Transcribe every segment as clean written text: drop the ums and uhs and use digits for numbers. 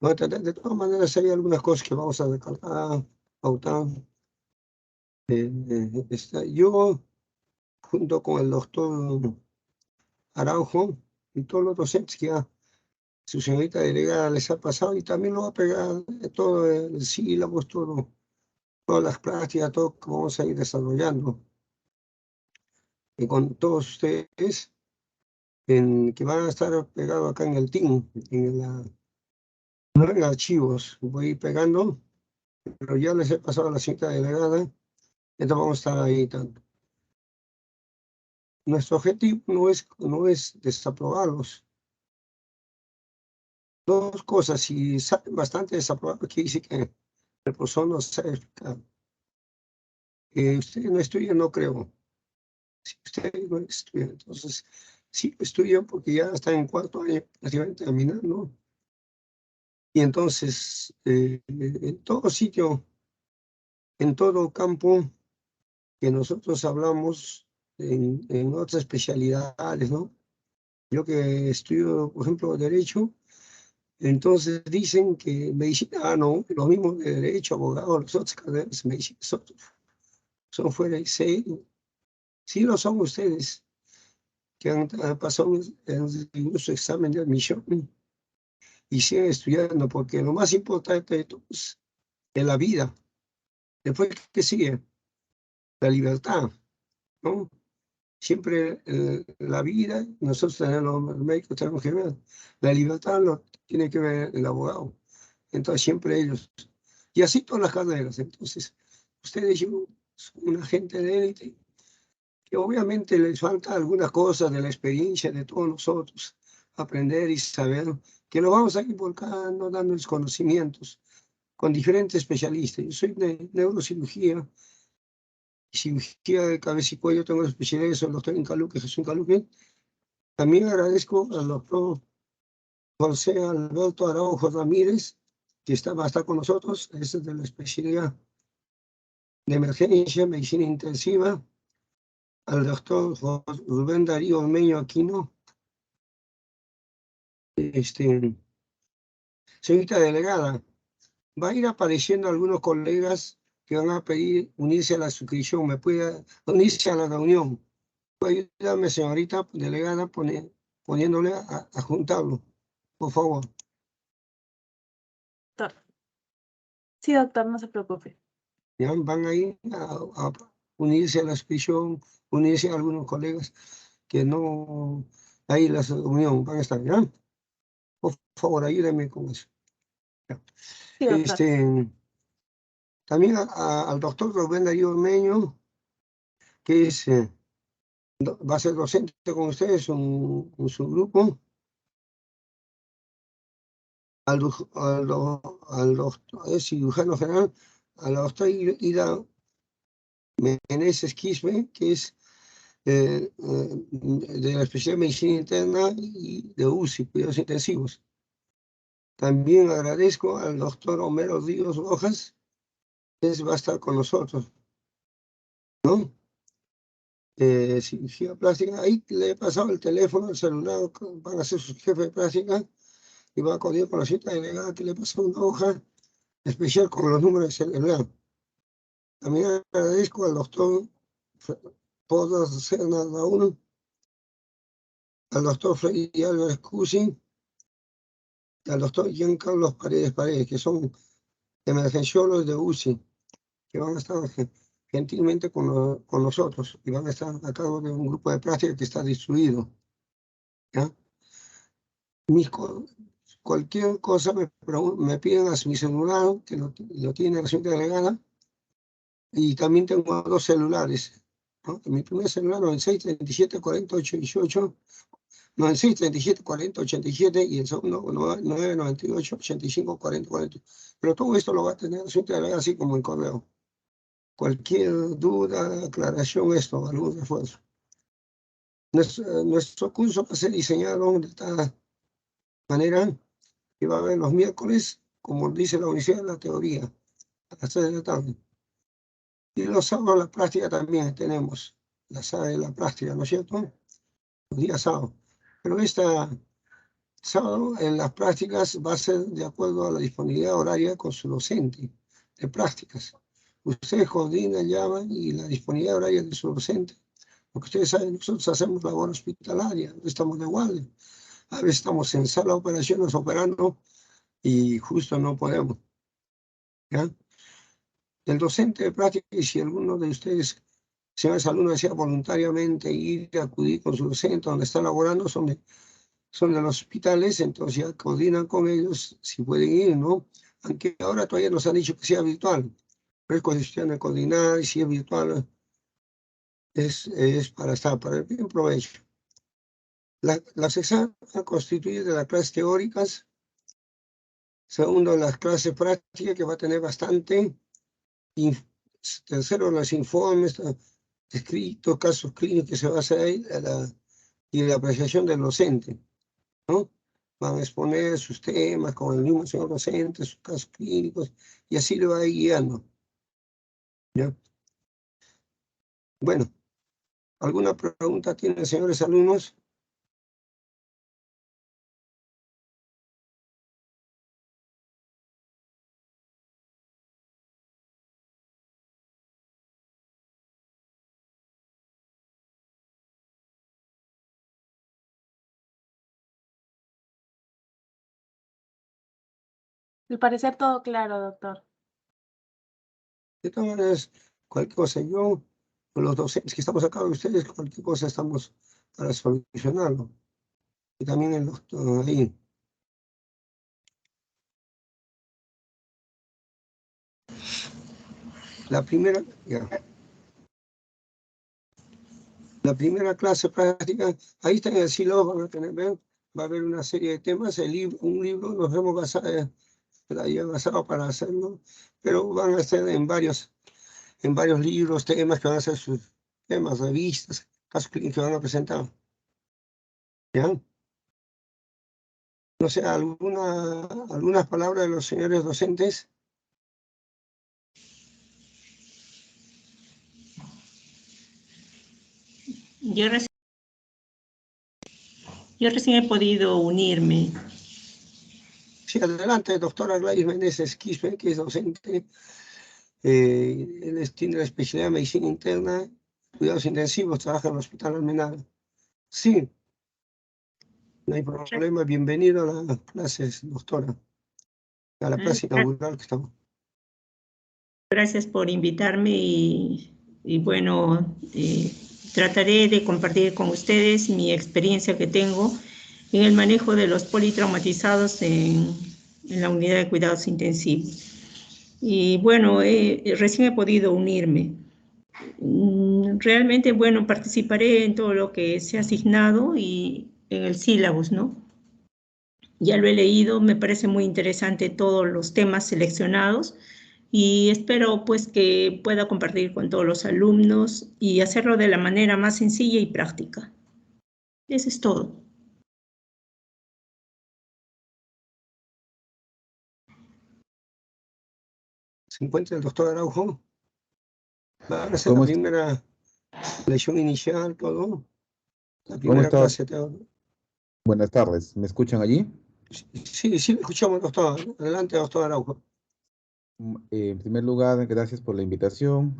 No, de todas maneras, hay algunas cosas que vamos a recalcar, pautar. Yo, junto con el doctor Araujo y todos los docentes que su señorita delegada les ha pasado, y también lo va a pegar todo el sílabus, todas las prácticas, todo que vamos a ir desarrollando. Y con todos ustedes, que van a estar pegados acá en el team, no en archivos, voy a ir pegando, pero ya les he pasado a la señorita delegada, entonces vamos a estar ahí tanto. Nuestro objetivo no es desaprobarlos. Dos cosas, si salen bastante desaprobados, que dice que el profesor no sabe explicar. Ustedes no estudian, no creo. Si ustedes no estudian, entonces sí estudian porque ya están en cuarto año, prácticamente terminando. Y entonces, en todo sitio, en todo campo que nosotros hablamos, en otras especialidades, ¿no? Yo que estudio, por ejemplo, Derecho, entonces dicen que medicina, no, los mismos de Derecho, abogados, los otros carreras de medicina son fuera y sí lo son ustedes, que han pasado su examen de admisión y siguen estudiando, porque lo más importante de todo es la vida. Después, ¿qué sigue? La libertad, ¿no? Siempre la vida, nosotros los médicos tenemos que ver, la libertad lo tiene que ver el abogado, entonces siempre ellos, y así todas las carreras. Entonces, ustedes son una gente de élite, que obviamente les falta algunas cosas de la experiencia de todos nosotros, aprender y saber, que lo vamos a ir volcando, dándoles conocimientos con diferentes especialistas. Yo soy de neurocirugía, cirugía de cabeza y cuello, tengo la especialidad de el doctor Incaluque, Jesús Incaluque. También agradezco al doctor José Alberto Araujo Ramírez, que va a estar con nosotros, ese es de la especialidad de emergencia, medicina intensiva, al doctor Rubén Darío Ormeño Aquino, señorita delegada, va a ir apareciendo algunos colegas que van a pedir unirse a la suscripción, me puede unirse a la reunión. Puede ayudarme, señorita delegada, poniéndole a juntarlo, por favor. Doctor. Sí, doctor, no se preocupe. ¿Ya? Van a ir a unirse a la suscripción, unirse a algunos colegas que no hay la reunión, van a estar, ¿ya? Por favor, ayúdenme con eso. Sí, doctor. También al doctor Rubén Darío Ormeño, que va a ser docente con ustedes en su grupo, al doctor cirujano general, a la doctora Ida Meneses Quispe, que es de la especialidad de medicina interna y de UCI, cuidados intensivos. También agradezco al doctor Homero Ríos Rojas, que va a estar con nosotros, ¿no? Cirugía plástica, ahí le he pasado el teléfono, el celular, van a ser sus jefes de práctica y va a acudir con la cita delegada que le pasó una hoja especial con los números de celular. También agradezco al doctor Podas Serna Raúl, al doctor Freddy Álvarez Cusi, al doctor Giancarlo Paredes, que son emergenciólogos de UCI, que van a estar gentilmente con nosotros y van a estar a cargo de un grupo de práctica que está distribuido. ¿Ya? Cualquier cosa me piden a mi celular, que lo tiene la señora delegada, y también tengo dos celulares, ¿no? Mi primer celular 96 37 48 18, 96 37 40 87, y el segundo 9 98 85 40 40. Pero todo esto lo va a tener la señora delegada así como en correo. Cualquier duda, aclaración, algún refuerzo. Nuestro curso va a ser diseñado de tal manera que va a haber los miércoles, como dice la universidad, la teoría, a las 3 de la tarde. Y los sábados la práctica también tenemos, la sala de la práctica, ¿no es cierto? Los días sábados. Pero esta sábado en las prácticas va a ser de acuerdo a la disponibilidad horaria con su docente de prácticas. Ustedes coordinan, llaman y la disponibilidad horaria de su docente. Porque ustedes saben, nosotros hacemos labor hospitalaria, estamos de guardia. A veces estamos en sala de operaciones operando y justo no podemos. ¿Ya? El docente de práctica, y si alguno de ustedes, señores alumnos, desea voluntariamente ir a acudir con su docente donde está laborando, son de los hospitales, entonces ya coordinan con ellos si pueden ir, ¿no? Aunque ahora todavía nos han dicho que sea virtual, pero es cuestión de coordinar y si es virtual es para estar, para el bien provecho. Las exámenes constituyen de las clases teóricas, segundo las clases prácticas que va a tener bastante, tercero los informes escritos, casos clínicos que se va a hacer ahí, y la apreciación del docente, ¿no? Van a exponer sus temas con el mismo señor docente, sus casos clínicos, y así le va a ir guiando. ¿Ya? Bueno, ¿alguna pregunta tienen, señores alumnos? Al parecer todo claro, doctor. De todas maneras, cualquier cosa, yo, con los docentes que estamos acá de ustedes, cualquier cosa estamos para solucionarlo. Y también el doctor ahí. La primera, ya. La primera clase práctica, ahí está en el silo, van a tener, ¿ven? Va a haber una serie de temas, un libro, nos hemos basado para hacerlo, pero van a ser en varios libros, temas que van a ser sus temas, revistas, casos clínicos que van a presentar. ¿Ya? No sé, algunas palabras de los señores docentes. Yo recién he podido unirme. Sí, adelante, doctora Gladys Meneses Quispe, que es docente. Él tiene la especialidad de medicina interna, cuidados intensivos, trabaja en el Hospital Almenara. Sí, no hay problema, bienvenido a las clases, doctora, a la clase inaugural que estamos. Gracias por invitarme y bueno, trataré de compartir con ustedes mi experiencia que tengo en el manejo de los politraumatizados en la unidad de cuidados intensivos. Y bueno, recién he podido unirme. Realmente, bueno, participaré en todo lo que se ha asignado y en el sílabus, ¿no? Ya lo he leído, me parece muy interesante todos los temas seleccionados y espero pues que pueda compartir con todos los alumnos y hacerlo de la manera más sencilla y práctica. Eso es todo. ¿Se encuentra el doctor Araujo? Va a hacer la primera lección inicial, todo. La primera clase teórica. Buenas tardes, ¿me escuchan allí? Sí, sí, escuchamos, doctor. Adelante, doctor Araujo. En primer lugar, gracias por la invitación.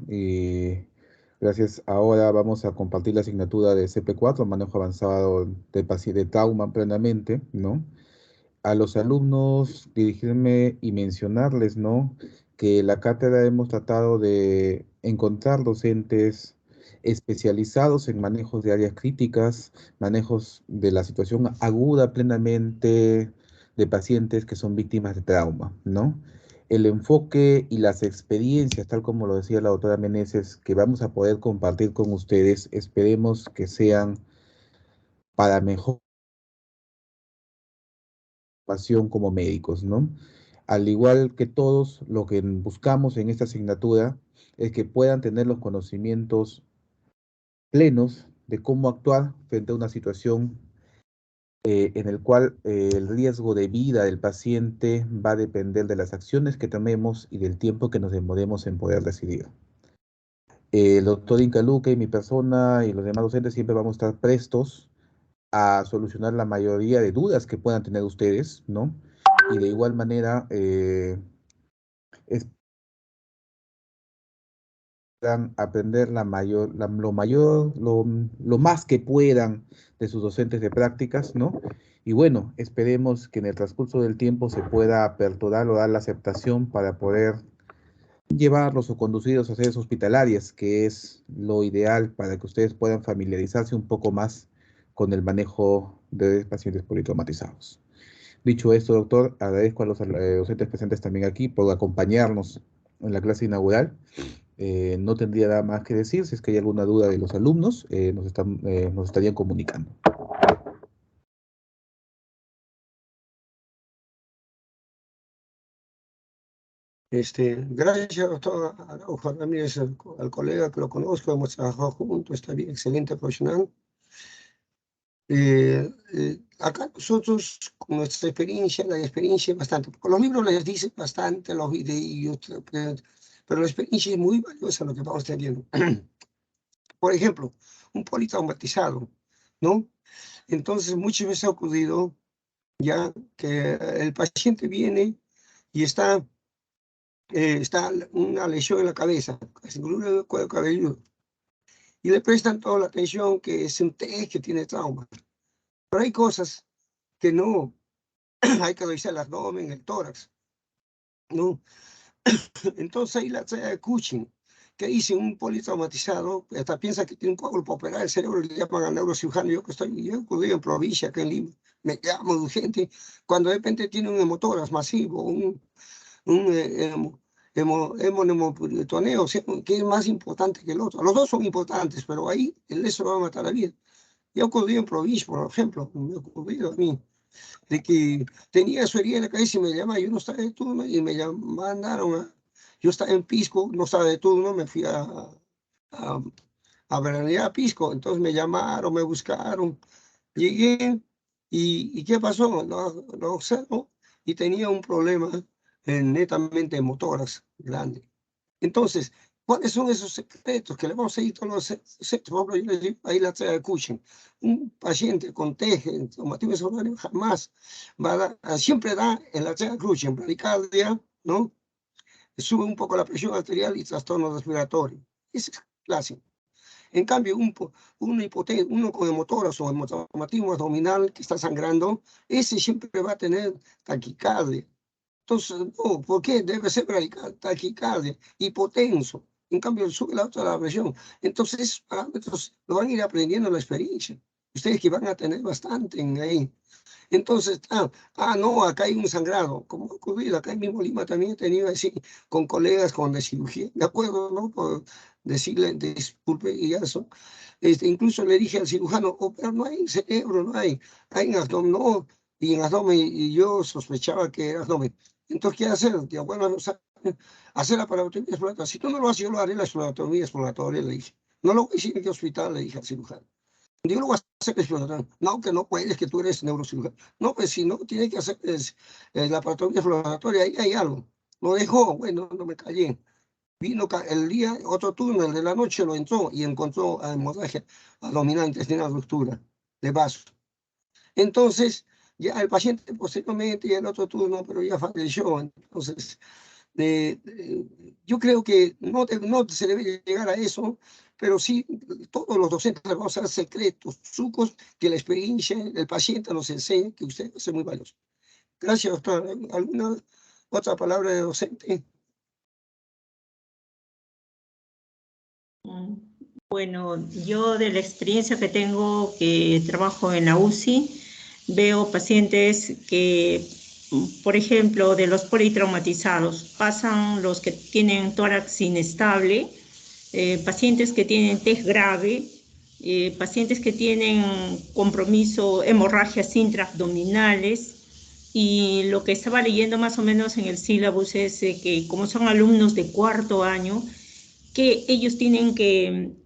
Gracias. Ahora vamos a compartir la asignatura de CP4, manejo avanzado de trauma plenamente, ¿no? A los alumnos dirigirme y mencionarles, ¿no? Que la cátedra hemos tratado de encontrar docentes especializados en manejos de áreas críticas, manejos de la situación aguda plenamente de pacientes que son víctimas de trauma, ¿no? El enfoque y las experiencias, tal como lo decía la doctora Meneses, que vamos a poder compartir con ustedes, esperemos que sean para mejor pasión como médicos, ¿no? Al igual que todos, lo que buscamos en esta asignatura es que puedan tener los conocimientos plenos de cómo actuar frente a una situación en el cual el riesgo de vida del paciente va a depender de las acciones que tomemos y del tiempo que nos demoremos en poder decidir. El doctor Inca Luque y mi persona y los demás docentes siempre vamos a estar prestos a solucionar la mayoría de dudas que puedan tener ustedes, ¿no? Y de igual manera, aprender lo más que puedan de sus docentes de prácticas, ¿no? Y bueno, esperemos que en el transcurso del tiempo se pueda aperturar o dar la aceptación para poder llevarlos o conducirlos a sedes hospitalarias, que es lo ideal para que ustedes puedan familiarizarse un poco más con el manejo de pacientes politraumatizados. Dicho esto, doctor, agradezco a los docentes presentes también aquí por acompañarnos en la clase inaugural. No tendría nada más que decir. Si es que hay alguna duda de los alumnos, nos estarían comunicando. Gracias, doctor Araujo Ramírez, al colega que lo conozco, hemos trabajado juntos, está bien, excelente profesional. Acá nosotros, con nuestra experiencia, la experiencia es bastante, porque los libros les dicen bastante, los videos, pero la experiencia es muy valiosa lo que vamos teniendo. Por ejemplo, un politraumatizado, ¿no? Entonces, muchas veces ha ocurrido ya que el paciente viene y está una lesión en la cabeza, incluso en el cuero cabelludo, y le prestan toda la atención que es un TEG que tiene trauma. Pero hay cosas que no, hay que revisar el abdomen, el tórax, ¿no? Entonces ahí la trae de Cushing, que dice un politraumatizado, hasta piensa que tiene un coágulo para operar el cerebro, le llaman al neurocirujano. Yo en provincia, acá en Lima, me llamo urgente, cuando de repente tiene un hemotórax masivo, un hemonemotoneo, que es más importante que el otro. Los dos son importantes, pero ahí eso va a matar la vida. Ya ocurrió en provincia, por ejemplo, me ha ocurrido a mí, de que tenía su herida en la cabeza y me llama, yo no estaba de turno, y mandaron yo estaba en Pisco, no estaba de turno, me fui a veranear a Pisco, entonces me llamaron, me buscaron, llegué, y ¿qué pasó? Lo observo, y tenía un problema netamente de motoras grande. Entonces, ¿cuáles son esos secretos que le vamos a seguir todos los secretos? Por ejemplo, yo les digo, ahí la trae de Cushing. Un paciente con TEG, traumatismo cerebral, jamás va a dar, siempre da en la trae de Cushing, bradicardia, ¿no? Sube un poco la presión arterial y trastorno respiratorio. Ese es clásico. En cambio, uno con hemotórax o hemotraumatismo abdominal que está sangrando, ese siempre va a tener taquicardia. Entonces, no, ¿por qué? Debe ser taquicardia, hipotenso. En cambio, sube la presión. Entonces, esos parámetros lo van a ir aprendiendo en la experiencia. Ustedes que van a tener bastante ahí. Entonces, no, acá hay un sangrado. Como ha ocurrido, acá en mismo Lima también he tenido así, con colegas con de cirugía. De acuerdo, ¿no? Por decirle disculpe y eso. Incluso le dije al cirujano, pero no hay cerebro, no hay en abdomen, no. Y en abdomen, y yo sospechaba que era abdomen. Entonces, ¿qué hacer? Digo, bueno, hacer la paratomía exploratoria. Si tú no lo haces, yo lo haré la exploratomía exploratoria, le dije. No lo voy a decir en qué hospital, le dije al cirujano. Yo lo voy a hacer exploratoria. No, que no puedes, que tú eres neurocirujano. No, pues si no, tiene que hacer la paratomía exploratoria, ahí hay algo. Lo dejó, bueno, no me callé. Vino el día, otro turno, el de la noche, lo entró y encontró hemorragia abdominal intestinal, ruptura de vaso. Entonces, ya el paciente posteriormente, ya el otro turno, pero ya falleció. Entonces, yo creo que no se debe llegar a eso, pero sí, todos los docentes vamos a dar secretos, trucos que la experiencia del paciente nos enseña, que usted va a ser muy valioso. Gracias, doctor. ¿Alguna otra palabra de docente? Bueno, yo de la experiencia que tengo, que trabajo en la UCI, veo pacientes que, por ejemplo, de los politraumatizados, pasan los que tienen tórax inestable, pacientes que tienen TEG grave, pacientes que tienen compromiso, hemorragias intraabdominales, y lo que estaba leyendo más o menos en el sílabus es que como son alumnos de cuarto año, que ellos tienen que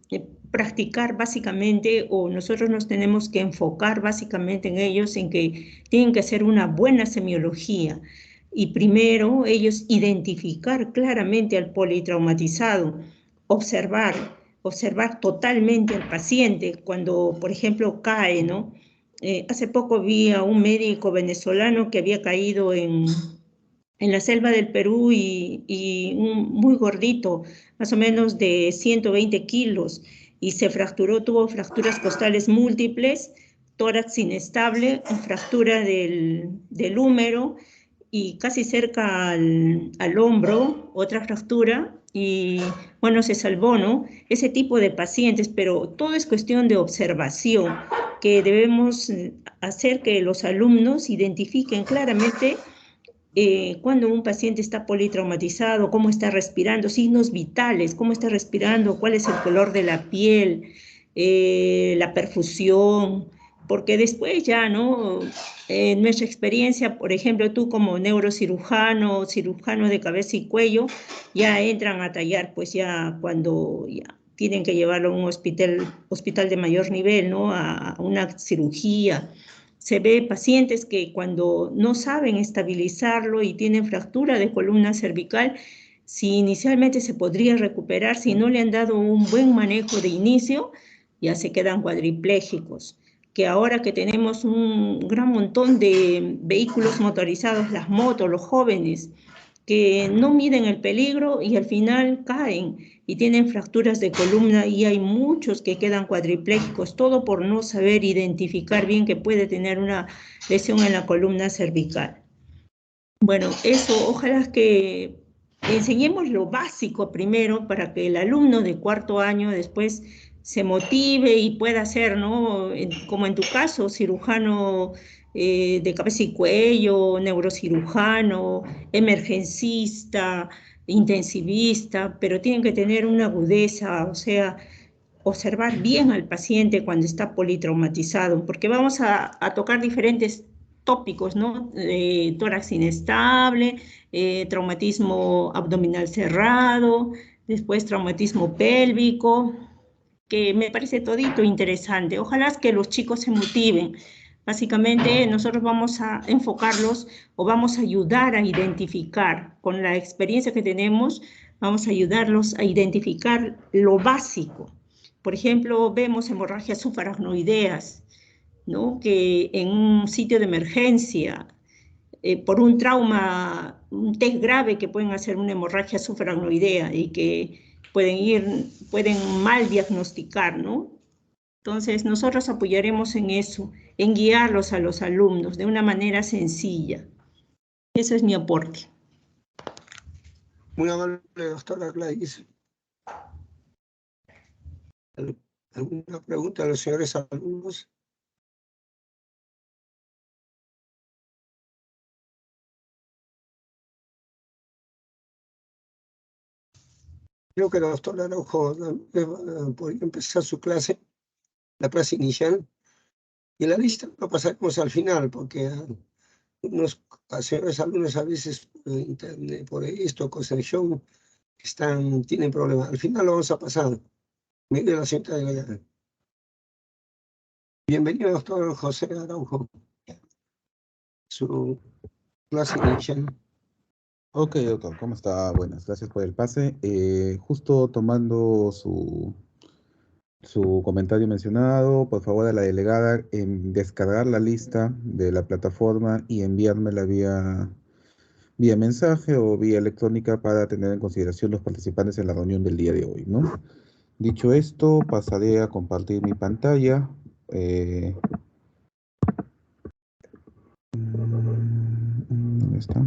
practicar básicamente, o nosotros nos tenemos que enfocar básicamente en ellos, en que tienen que hacer una buena semiología. Y primero ellos identificar claramente al politraumatizado, observar totalmente al paciente cuando, por ejemplo, cae, ¿no? Hace poco vi a un médico venezolano que había caído en la selva del Perú y muy gordito, más o menos de 120 kilos, y se fracturó, tuvo fracturas costales múltiples, tórax inestable, fractura del húmero y casi cerca al hombro, otra fractura, y bueno, se salvó, ¿no? Ese tipo de pacientes, pero todo es cuestión de observación, que debemos hacer que los alumnos identifiquen claramente cuando un paciente está politraumatizado, cómo está respirando, signos vitales, cómo está respirando, cuál es el color de la piel, la perfusión, porque después ya, ¿no? En nuestra experiencia, por ejemplo, tú como neurocirujano, cirujano de cabeza y cuello, ya entran a tallar, pues ya cuando ya tienen que llevarlo a un hospital de mayor nivel, ¿no? A una cirugía. Se ve pacientes que cuando no saben estabilizarlo y tienen fractura de columna cervical, si inicialmente se podría recuperar, si no le han dado un buen manejo de inicio, ya se quedan cuadriplégicos. Que ahora que tenemos un gran montón de vehículos motorizados, las motos, los jóvenes, que no miden el peligro y al final caen y tienen fracturas de columna y hay muchos que quedan cuadriplégicos, todo por no saber identificar bien que puede tener una lesión en la columna cervical. Bueno, eso, ojalá que enseñemos lo básico primero para que el alumno de cuarto año después se motive y pueda ser, ¿no? Como en tu caso, cirujano de cabeza y cuello, neurocirujano, emergencista, intensivista, pero tienen que tener una agudeza, o sea, observar bien al paciente cuando está politraumatizado, porque vamos a tocar diferentes tópicos, ¿no? Tórax inestable, traumatismo abdominal cerrado, después traumatismo pélvico, que me parece todito interesante. Ojalá que los chicos se motiven. Básicamente nosotros vamos a enfocarlos o vamos a ayudar a identificar, con la experiencia que tenemos, vamos a ayudarlos a identificar lo básico. Por ejemplo, vemos hemorragias subaracnoideas, ¿no? Que en un sitio de emergencia, por un trauma, un test grave que pueden hacer una hemorragia subaracnoidea y que pueden mal diagnosticar, ¿no? Entonces, nosotros apoyaremos en eso, en guiarlos a los alumnos de una manera sencilla. Eso es mi aporte. Muy amable, doctora Gladys. ¿Alguna pregunta a los señores alumnos? Creo que el doctor Araujo podría empezar su clase, la clase inicial, y la lista lo pasaremos al final, porque unos señores alumnos a veces por internet, por esto, Concepción, tienen problemas. Al final lo vamos a pasar. Mire la señorita delegada. Bienvenido, doctor José Araujo. Su clase inicial. Ok, doctor, ¿cómo está? Buenas, gracias por el pase. Justo tomando su comentario mencionado, por favor a la delegada en descargar la lista de la plataforma y enviármela vía mensaje o vía electrónica para tener en consideración los participantes en la reunión del día de hoy, ¿no? Dicho esto, pasaré a compartir mi pantalla. ¿Dónde está?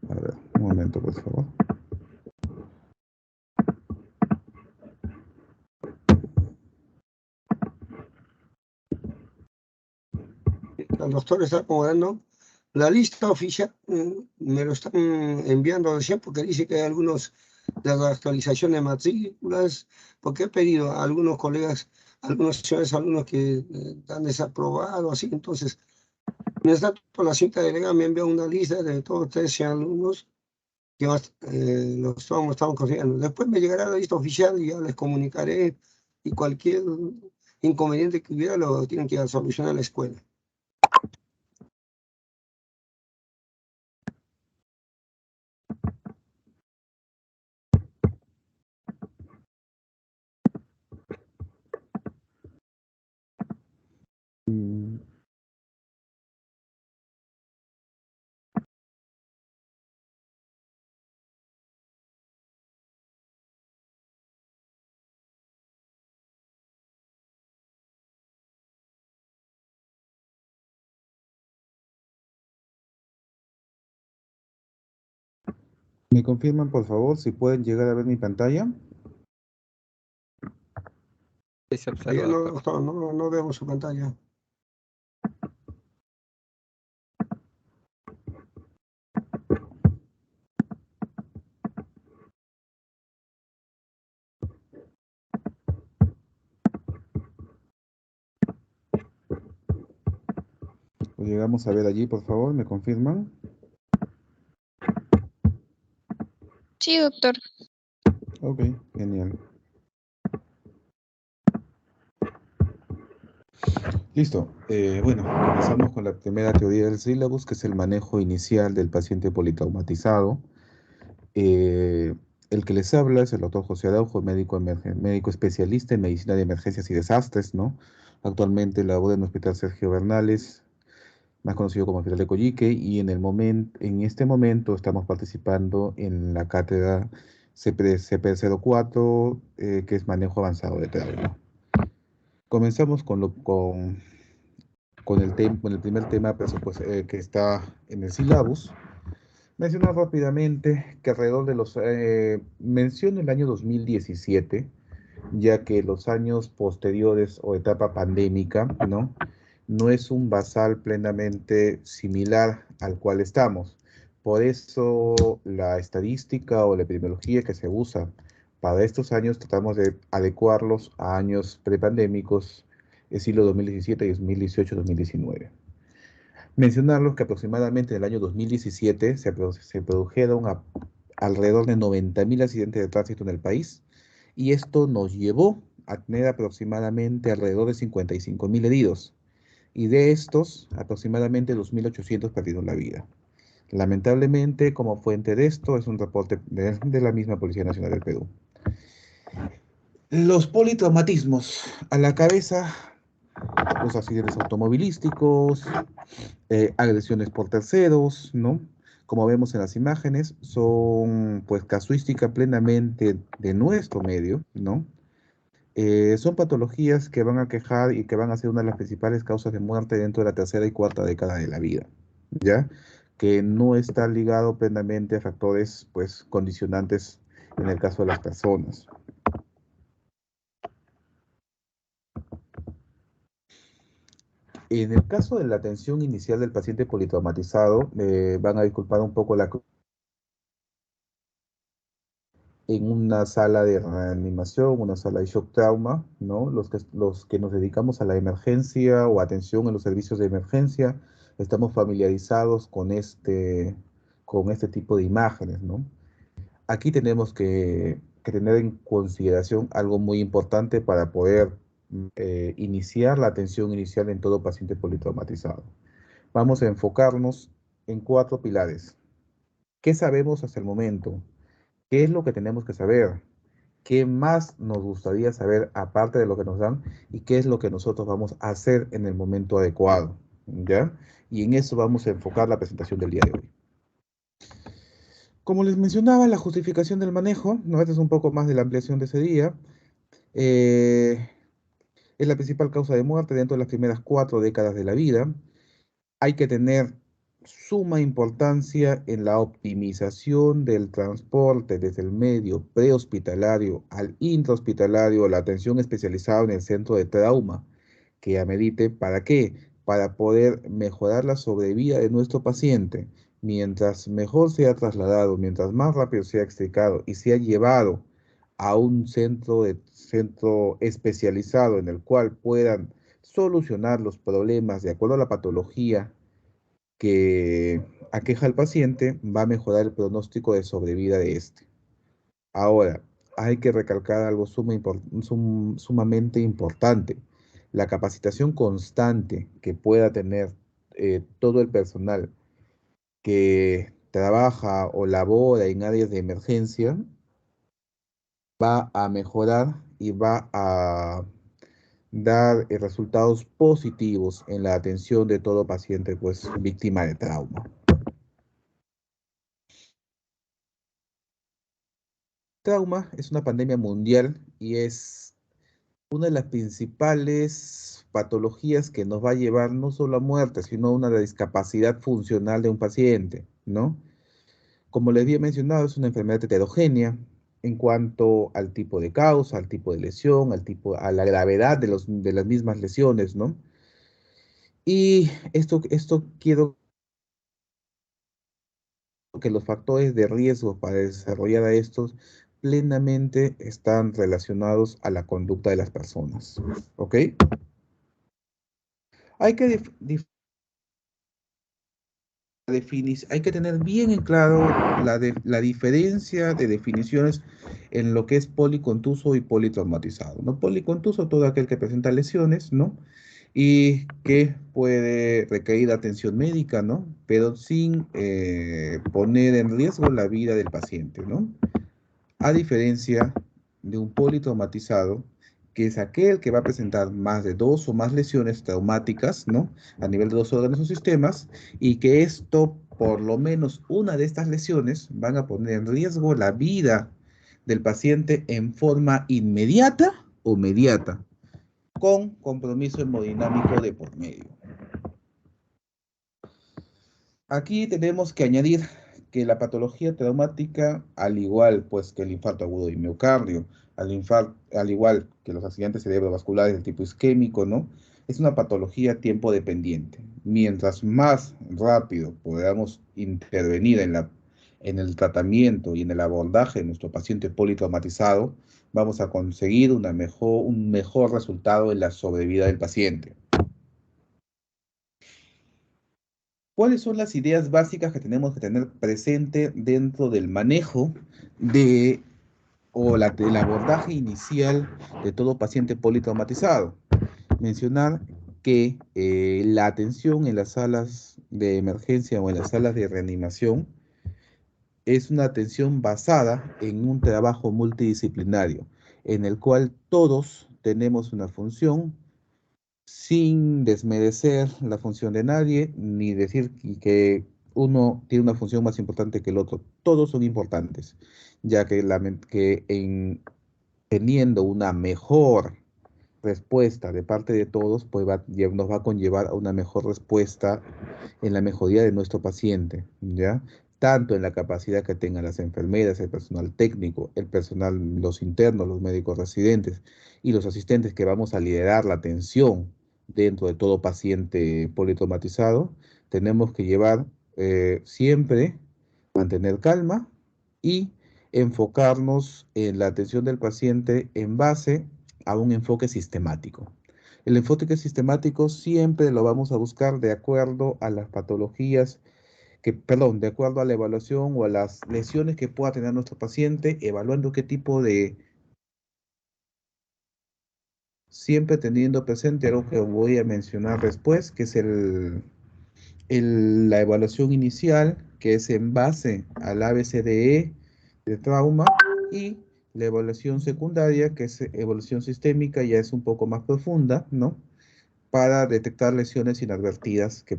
A ver, un momento, por favor. El doctor está acomodando la lista oficial. Me lo están enviando recién porque dice que hay algunos de la actualización de matrículas, porque he pedido a algunos colegas, algunos señores alumnos que han desaprobado, así. Entonces, mientras tanto, la cinta delegada me envió una lista de todos 13 alumnos que los estamos considerando. Después me llegará la lista oficial y ya les comunicaré, y cualquier inconveniente que hubiera lo tienen que solucionar la escuela. ¿Me confirman, por favor, si pueden llegar a ver mi pantalla? Sí, se Ahí observa, no, doctor. doctor, no vemos su pantalla. ¿Lo llegamos a ver allí, por favor? ¿Me confirman? Sí, doctor. Ok, genial. Listo. Bueno, comenzamos con la primera teoría del sílabus, que es el manejo inicial del paciente politraumatizado. Eh, el que les habla es el doctor José Araujo, médico especialista en medicina de emergencias y desastres, ¿no? Actualmente labora en el Hospital Sergio Bernales, más conocido como Hospital de Coyique, y en este momento estamos participando en la cátedra CP04, que es manejo avanzado de trauma. Comenzamos con el primer tema que está en el sílabus. Mencionar rápidamente que alrededor de menciono el año 2017, ya que los años posteriores o etapa pandémica, ¿no? No es un basal plenamente similar al cual estamos. Por eso la estadística o la epidemiología que se usa para estos años tratamos de adecuarlos a años prepandémicos, el siglo 2017 y 2018-2019. Mencionarlos que aproximadamente en el año 2017 se produjeron alrededor de 90.000 accidentes de tránsito en el país, y esto nos llevó a tener aproximadamente alrededor de 55.000 heridos, y de estos aproximadamente 2.800 perdieron la vida. Lamentablemente, como fuente de esto, es un reporte de la misma Policía Nacional del Perú. Los politraumatismos a la cabeza, los accidentes automovilísticos, agresiones por terceros, ¿no? Como vemos en las imágenes, son pues casuística plenamente de nuestro medio, ¿no? Son patologías que van a quejar y que van a ser una de las principales causas de muerte dentro de la tercera y cuarta década de la vida, ¿ya? Que no está ligado plenamente a factores, pues, condicionantes en el caso de las personas. En el caso de la atención inicial del paciente politraumatizado, van a disculpar un poco en una sala de reanimación, una sala de shock trauma, ¿no? Los que nos dedicamos a la emergencia o atención en los servicios de emergencia, estamos familiarizados con este tipo de imágenes, ¿no? Aquí tenemos que tener en consideración algo muy importante para poder iniciar la atención inicial en todo paciente politraumatizado. Vamos a enfocarnos en 4 pilares. ¿Qué sabemos hasta el momento? ¿Qué es lo que tenemos que saber? ¿Qué más nos gustaría saber aparte de lo que nos dan? ¿Y qué es lo que nosotros vamos a hacer en el momento adecuado? ¿Ya? Y en eso vamos a enfocar la presentación del día de hoy. Como les mencionaba, la justificación del manejo, ¿no? Esta es un poco más de la ampliación de ese día. Es la principal causa de muerte dentro de las primeras 4 décadas de la vida. Hay que tener suma importancia en la optimización del transporte desde el medio prehospitalario al intrahospitalario, la atención especializada en el centro de trauma, que amerite, ¿para qué? Para poder mejorar la sobrevida de nuestro paciente. Mientras mejor sea trasladado, mientras más rápido sea extricado y sea llevado a un centro especializado en el cual puedan solucionar los problemas de acuerdo a la patología que aqueja al paciente, va a mejorar el pronóstico de sobrevida de este. Ahora, hay que recalcar algo sumamente importante. La capacitación constante que pueda tener todo el personal que trabaja o labora en áreas de emergencia va a mejorar y va a dar resultados positivos en la atención de todo paciente pues víctima de trauma. Trauma es una pandemia mundial y es una de las principales patologías que nos va a llevar no solo a muerte, sino a una discapacidad funcional de un paciente, ¿no? Como les había mencionado, es una enfermedad heterogénea en cuanto al tipo de causa, al tipo de lesión, a la gravedad de las mismas lesiones, ¿no? Y esto quiero que los factores de riesgo para desarrollar a estos plenamente están relacionados a la conducta de las personas, ¿ok? Hay que hay que tener bien en claro la diferencia de definiciones en lo que es policontuso y politraumatizado, ¿no? Policontuso, todo aquel que presenta lesiones, ¿no? Y que puede requerir atención médica, ¿no? Pero sin poner en riesgo la vida del paciente, ¿no? A diferencia de un politraumatizado, que es aquel que va a presentar más de 2 o más lesiones traumáticas, ¿no? A nivel de 2 órganos o sistemas, y que esto, por lo menos una de estas lesiones, van a poner en riesgo la vida del paciente en forma inmediata o mediata, con compromiso hemodinámico de por medio. Aquí tenemos que añadir que la patología traumática, al igual pues que el infarto agudo de miocardio, al igual que los accidentes cerebrovasculares del tipo isquémico, ¿no? Es una patología tiempo dependiente. Mientras más rápido podamos intervenir en el tratamiento y en el abordaje de nuestro paciente politraumatizado, vamos a conseguir un mejor resultado en la sobrevida del paciente. ¿Cuáles son las ideas básicas que tenemos que tener presente dentro del manejo del abordaje inicial de todo paciente politraumatizado? Mencionar que la atención en las salas de emergencia o en las salas de reanimación es una atención basada en un trabajo multidisciplinario, en el cual todos tenemos una función sin desmerecer la función de nadie, ni decir que uno tiene una función más importante que el otro. Todos son importantes, ya que, teniendo una mejor respuesta de parte de todos, pues nos va a conllevar a una mejor respuesta en la mejoría de nuestro paciente, ¿ya? Tanto en la capacidad que tengan las enfermeras, el personal técnico, el personal, los internos, los médicos residentes y los asistentes que vamos a liderar la atención dentro de todo paciente politraumatizado, tenemos que siempre, mantener calma y enfocarnos en la atención del paciente en base a un enfoque sistemático. El enfoque sistemático siempre lo vamos a buscar de acuerdo a las patologías de acuerdo a la evaluación o a las lesiones que pueda tener nuestro paciente, evaluando qué tipo de... Siempre teniendo presente algo que voy a mencionar después, que es la evaluación inicial, que es en base al ABCDE de trauma, y la evaluación secundaria, que es evaluación sistémica, ya es un poco más profunda, ¿no? Para detectar lesiones inadvertidas que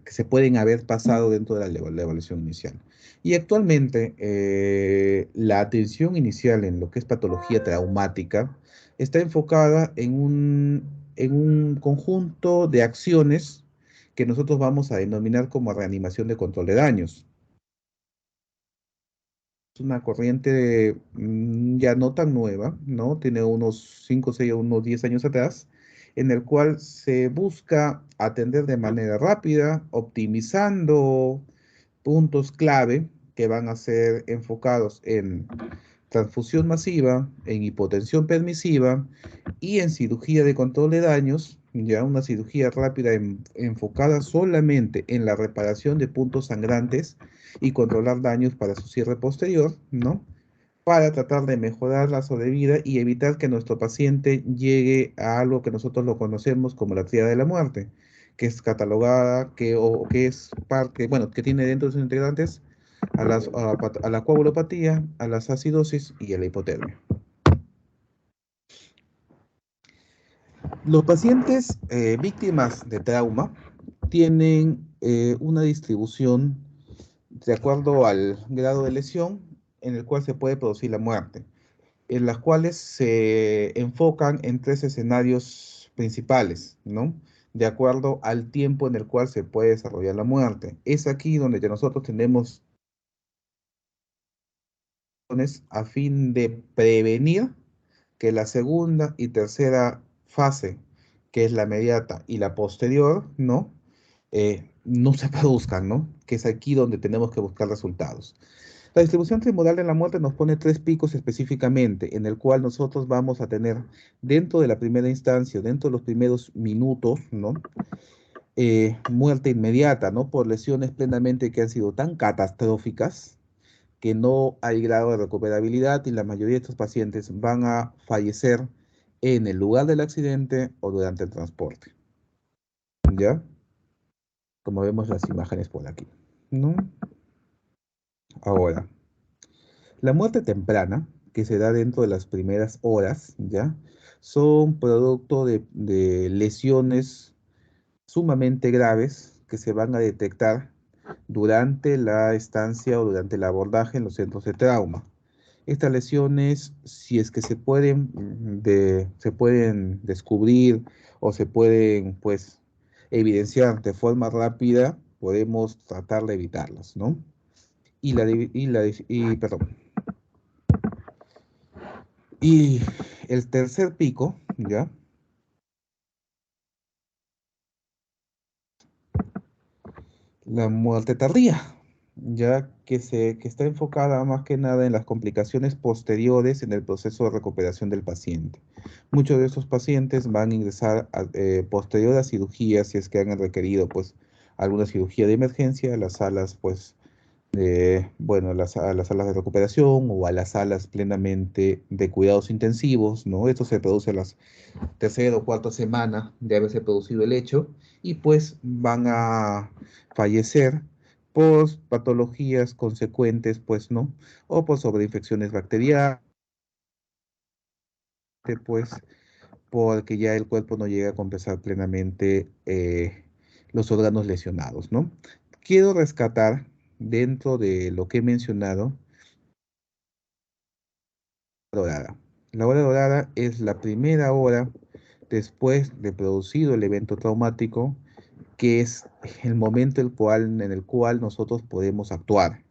se pueden haber pasado dentro de la evaluación inicial. Y actualmente, la atención inicial en lo que es patología traumática está enfocada en un conjunto de acciones que nosotros vamos a denominar como reanimación de control de daños. Es una corriente ya no tan nueva, ¿no? Tiene unos 5, 6 o unos 10 años atrás, en el cual se busca atender de manera rápida, optimizando puntos clave que van a ser enfocados en transfusión masiva, en hipotensión permisiva y en cirugía de control de daños, ya una cirugía rápida enfocada solamente en la reparación de puntos sangrantes y controlar daños para su cierre posterior, ¿no? Para tratar de mejorar la sobrevida y evitar que nuestro paciente llegue a algo que nosotros lo conocemos como la tríada de la muerte, que es catalogada, que es parte, bueno, que tiene dentro de sus integrantes a la coagulopatía, a las acidosis y a la hipotermia. Los pacientes víctimas de trauma tienen una distribución de acuerdo al grado de lesión en el cual se puede producir la muerte, en las cuales se enfocan en 3 escenarios principales, ¿no? De acuerdo al tiempo en el cual se puede desarrollar la muerte. Es aquí donde ya nosotros tenemos a fin de prevenir que la segunda y tercera fase, que es la inmediata y la posterior, ¿no? No se produzcan, ¿no? Que es aquí donde tenemos que buscar resultados. La distribución trimodal de la muerte nos pone 3 picos específicamente, en el cual nosotros vamos a tener dentro de la primera instancia, dentro de los primeros minutos, ¿no? Muerte inmediata, ¿no? Por lesiones plenamente que han sido tan catastróficas que no hay grado de recuperabilidad y la mayoría de estos pacientes van a fallecer en el lugar del accidente o durante el transporte. ¿Ya? Como vemos las imágenes por aquí, ¿no? Ahora, la muerte temprana, que se da dentro de las primeras horas, ¿ya? Son producto de lesiones sumamente graves que se van a detectar durante la estancia o durante el abordaje en los centros de trauma. Estas lesiones, si es que se pueden descubrir o se pueden, pues, evidenciar de forma rápida, podemos tratar de evitarlas, ¿no? Perdón. Y el tercer pico, ¿ya? La muerte tardía, ya que está enfocada más que nada en las complicaciones posteriores en el proceso de recuperación del paciente. Muchos de estos pacientes van a ingresar posterior a cirugía, si es que han requerido pues alguna cirugía de emergencia, a las salas pues bueno, a las salas de recuperación o a las salas plenamente de cuidados intensivos, ¿no? Esto se produce a las tercera o cuarta semana de haberse producido el hecho y pues van a fallecer por patologías consecuentes, pues, ¿no? O por sobreinfecciones bacterianas, pues, porque ya el cuerpo no llega a compensar plenamente los órganos lesionados, ¿no? Quiero rescatar dentro de lo que he mencionado la hora dorada. La hora dorada es la primera hora después de producido el evento traumático, que es el momento en el cual nosotros podemos actuar,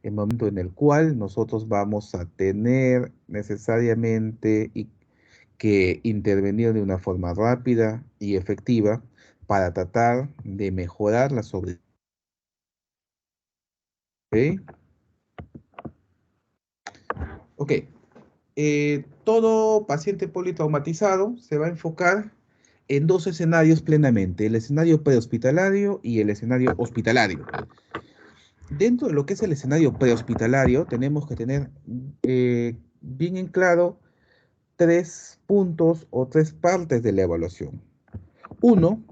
el momento en el cual nosotros vamos a tener necesariamente que intervenir de una forma rápida y efectiva para tratar de mejorar la sobrevivencia. Ok. Todo paciente politraumatizado se va a enfocar en 2 escenarios plenamente, el escenario prehospitalario y el escenario hospitalario. Dentro de lo que es el escenario prehospitalario, tenemos que tener bien en claro 3 puntos o 3 partes de la evaluación. Uno,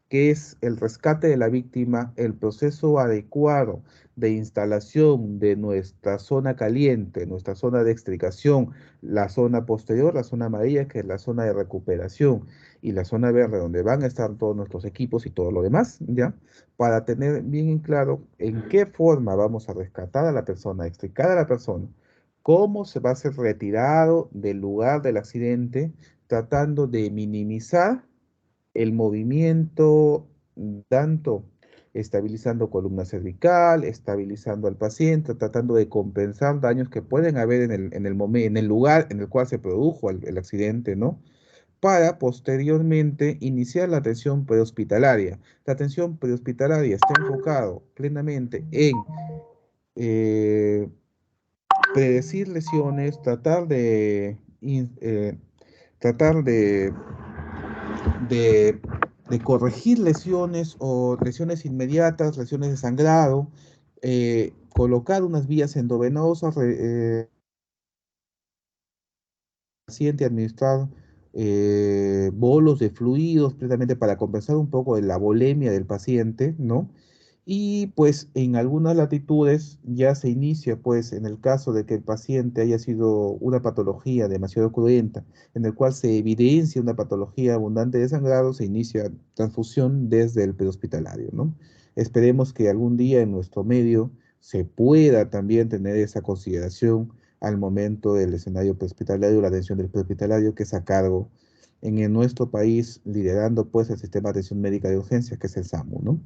que es el rescate de la víctima, el proceso adecuado de instalación de nuestra zona caliente, nuestra zona de extricación, la zona posterior, la zona amarilla, que es la zona de recuperación, y la zona verde, donde van a estar todos nuestros equipos y todo lo demás, ¿ya? Para tener bien en claro en qué forma vamos a rescatar a la persona, extricar a la persona, cómo se va a ser retirado del lugar del accidente, tratando de minimizar el movimiento, tanto estabilizando columna cervical, estabilizando al paciente, tratando de compensar daños que pueden haber en el lugar en el cual se produjo el accidente, ¿no? Para posteriormente iniciar la atención prehospitalaria. La atención prehospitalaria está enfocado plenamente en predecir lesiones, tratar de, de corregir lesiones o lesiones inmediatas, lesiones de sangrado, colocar unas vías endovenosas, paciente administrar bolos de fluidos precisamente para compensar un poco de la volemia del paciente, ¿no? Y pues en algunas latitudes ya se inicia, pues en el caso de que el paciente haya sido una patología demasiado cruenta, en el cual se evidencia una patología abundante de sangrado, se inicia transfusión desde el prehospitalario, ¿no? Esperemos que algún día en nuestro medio se pueda también tener esa consideración al momento del escenario prehospitalario, la atención del prehospitalario, que es a cargo en nuestro país, liderando pues el sistema de atención médica de urgencias, que es el SAMU, ¿no?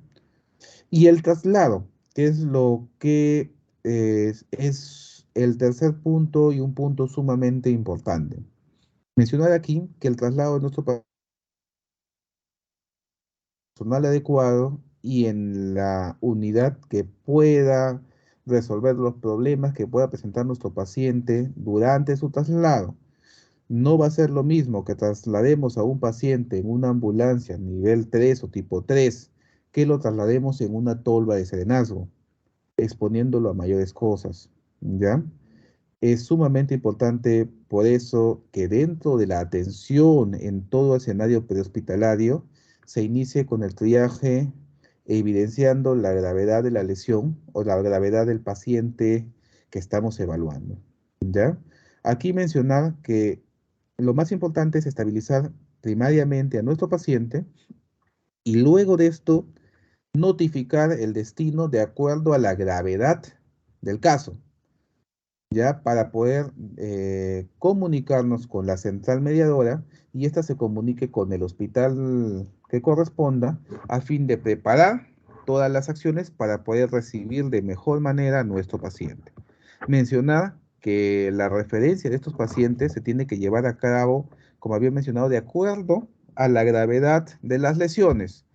Y el traslado, que es lo que es el tercer punto y un punto sumamente importante. Mencionar aquí que el traslado de nuestro personal adecuado y en la unidad que pueda resolver los problemas que pueda presentar nuestro paciente durante su traslado. No va a ser lo mismo que traslademos a un paciente en una ambulancia nivel 3 o tipo 3 que lo traslademos en una tolva de serenazgo, exponiéndolo a mayores cosas, ¿ya? Es sumamente importante por eso que dentro de la atención en todo escenario prehospitalario se inicie con el triaje evidenciando la gravedad de la lesión o la gravedad del paciente que estamos evaluando, ¿ya? Aquí mencionar que lo más importante es estabilizar primariamente a nuestro paciente y luego de esto notificar el destino de acuerdo a la gravedad del caso, ya para poder comunicarnos con la central mediadora y ésta se comunique con el hospital que corresponda a fin de preparar todas las acciones para poder recibir de mejor manera a nuestro paciente. Mencionar que la referencia de estos pacientes se tiene que llevar a cabo, como había mencionado, de acuerdo a la gravedad de las lesiones.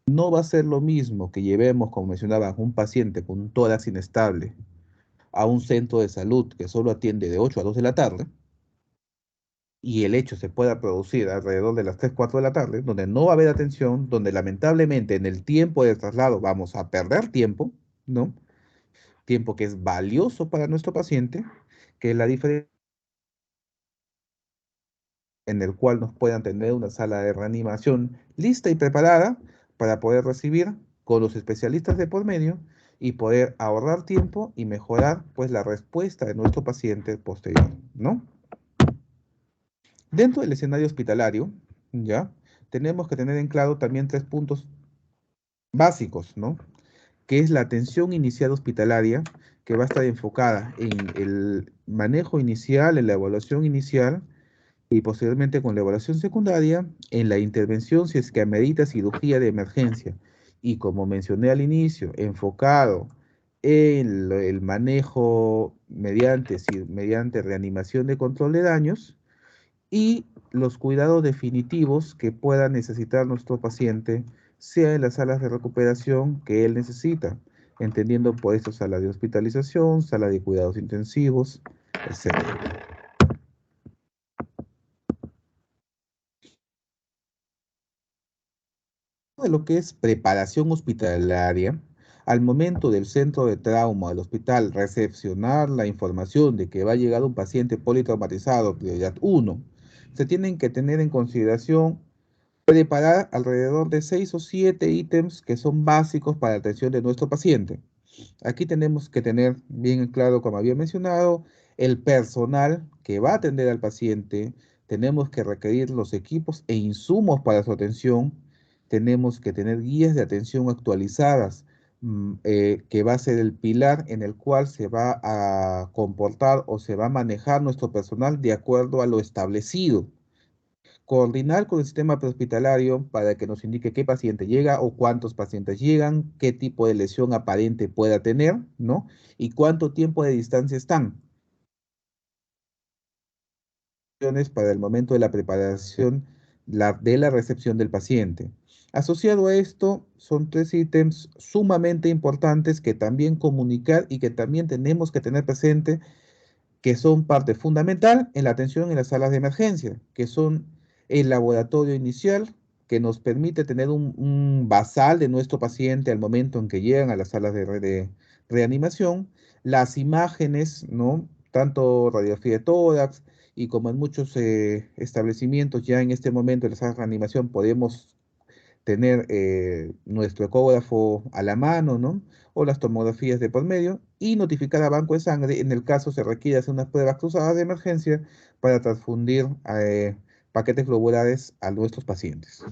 No va a ser lo mismo que llevemos, como mencionaba, un paciente con un tórax inestable a un centro de salud que solo atiende de 8 a 2 de la tarde, y el hecho se pueda producir alrededor de las 3, 4 de la tarde, donde no va a haber atención, donde lamentablemente en el tiempo de traslado vamos a perder tiempo, ¿no? Tiempo que es valioso para nuestro paciente, que la diferencia en el cual nos puedan tener una sala de reanimación lista y preparada para poder recibir con los especialistas de por medio y poder ahorrar tiempo y mejorar pues la respuesta de nuestro paciente posterior, ¿no? Dentro del escenario hospitalario, ¿ya? Tenemos que tener en claro también 3 puntos básicos, ¿no? Que es la atención inicial hospitalaria, que va a estar enfocada en el manejo inicial, en la evaluación inicial, y posteriormente con la evaluación secundaria, en la intervención si es que amerita cirugía de emergencia. Y como mencioné al inicio, enfocado en el manejo mediante reanimación de control de daños y los cuidados definitivos que pueda necesitar nuestro paciente, sea en las salas de recuperación que él necesita, entendiendo por esto sala de hospitalización, sala de cuidados intensivos, etc. De lo que es preparación hospitalaria, al momento del centro de trauma del hospital recepcionar la información de que va a llegar un paciente politraumatizado, prioridad 1, se tienen que tener en consideración preparar alrededor de 6 o 7 ítems que son básicos para la atención de nuestro paciente. Aquí tenemos que tener bien claro, como había mencionado, el personal que va a atender al paciente. Tenemos que requerir los equipos e insumos para su atención. Tenemos que tener guías de atención actualizadas, que va a ser el pilar en el cual se va a comportar o se va a manejar nuestro personal de acuerdo a lo establecido. Coordinar con el sistema prehospitalario para que nos indique qué paciente llega o cuántos pacientes llegan, qué tipo de lesión aparente pueda tener, ¿no? Y cuánto tiempo de distancia están. Para el momento de la preparación de la recepción del paciente. Asociado a esto, son 3 ítems sumamente importantes que también comunicar y que también tenemos que tener presente, que son parte fundamental en la atención en las salas de emergencia, que son el laboratorio inicial, que nos permite tener un basal de nuestro paciente al momento en que llegan a las salas de reanimación, las imágenes, ¿no? Tanto radiografía de tórax, y como en muchos establecimientos ya en este momento en la sala de reanimación podemos tener nuestro ecógrafo a la mano, ¿no? O las tomografías de por medio y notificar a banco de sangre en el caso se requiere hacer unas pruebas cruzadas de emergencia para transfundir paquetes globulares a nuestros pacientes.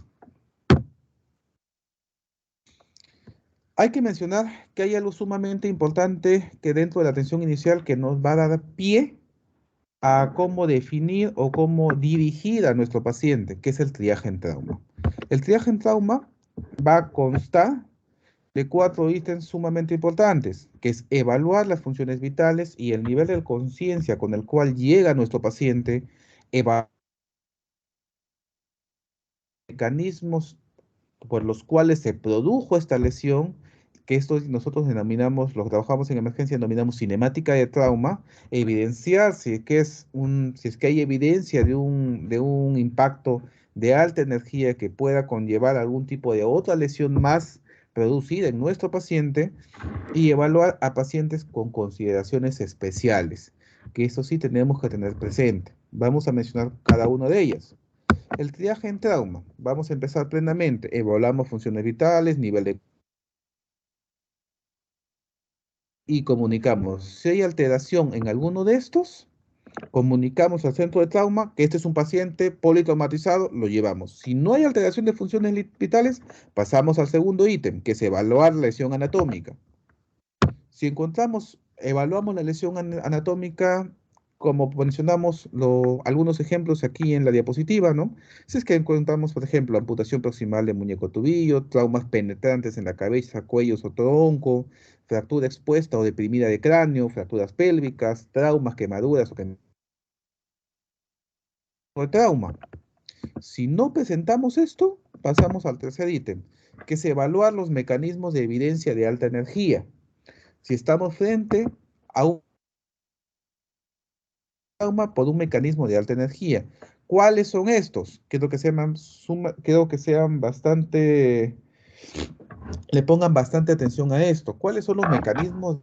Hay que mencionar que hay algo sumamente importante que dentro de la atención inicial que nos va a dar pie a cómo definir o cómo dirigir a nuestro paciente, que es el triaje en trauma. El triaje en trauma va a constar de 4 ítems sumamente importantes, que es evaluar las funciones vitales y el nivel de conciencia con el cual llega nuestro paciente, evaluar mecanismos por los cuales se produjo esta lesión, que esto nosotros denominamos, los que trabajamos en emergencia, denominamos cinemática de trauma, evidenciar si es que hay evidencia de un impacto de alta energía que pueda conllevar algún tipo de otra lesión más producida en nuestro paciente, y evaluar a pacientes con consideraciones especiales, que eso sí tenemos que tener presente. Vamos a mencionar cada una de ellas. El triaje en trauma. Vamos a empezar plenamente. Evaluamos funciones vitales, nivel de... y comunicamos. Si hay alteración en alguno de estos, comunicamos al centro de trauma que este es un paciente politraumatizado, lo llevamos. Si no hay alteración de funciones vitales, pasamos al segundo ítem, que es evaluar la lesión anatómica. Si evaluamos la lesión anatómica, como mencionamos algunos ejemplos aquí en la diapositiva, ¿no? Si es que encontramos, por ejemplo, amputación proximal de muñeco-tobillo, traumas penetrantes en la cabeza, cuellos o tronco, fractura expuesta o deprimida de cráneo, fracturas pélvicas, traumas, quemaduras o trauma. Si no presentamos esto, pasamos al tercer ítem, que es evaluar los mecanismos de evidencia de alta energía. Si estamos frente a un trauma por un mecanismo de alta energía. ¿Cuáles son estos? Quiero que sean bastante, le pongan bastante atención a esto. ¿Cuáles son los mecanismos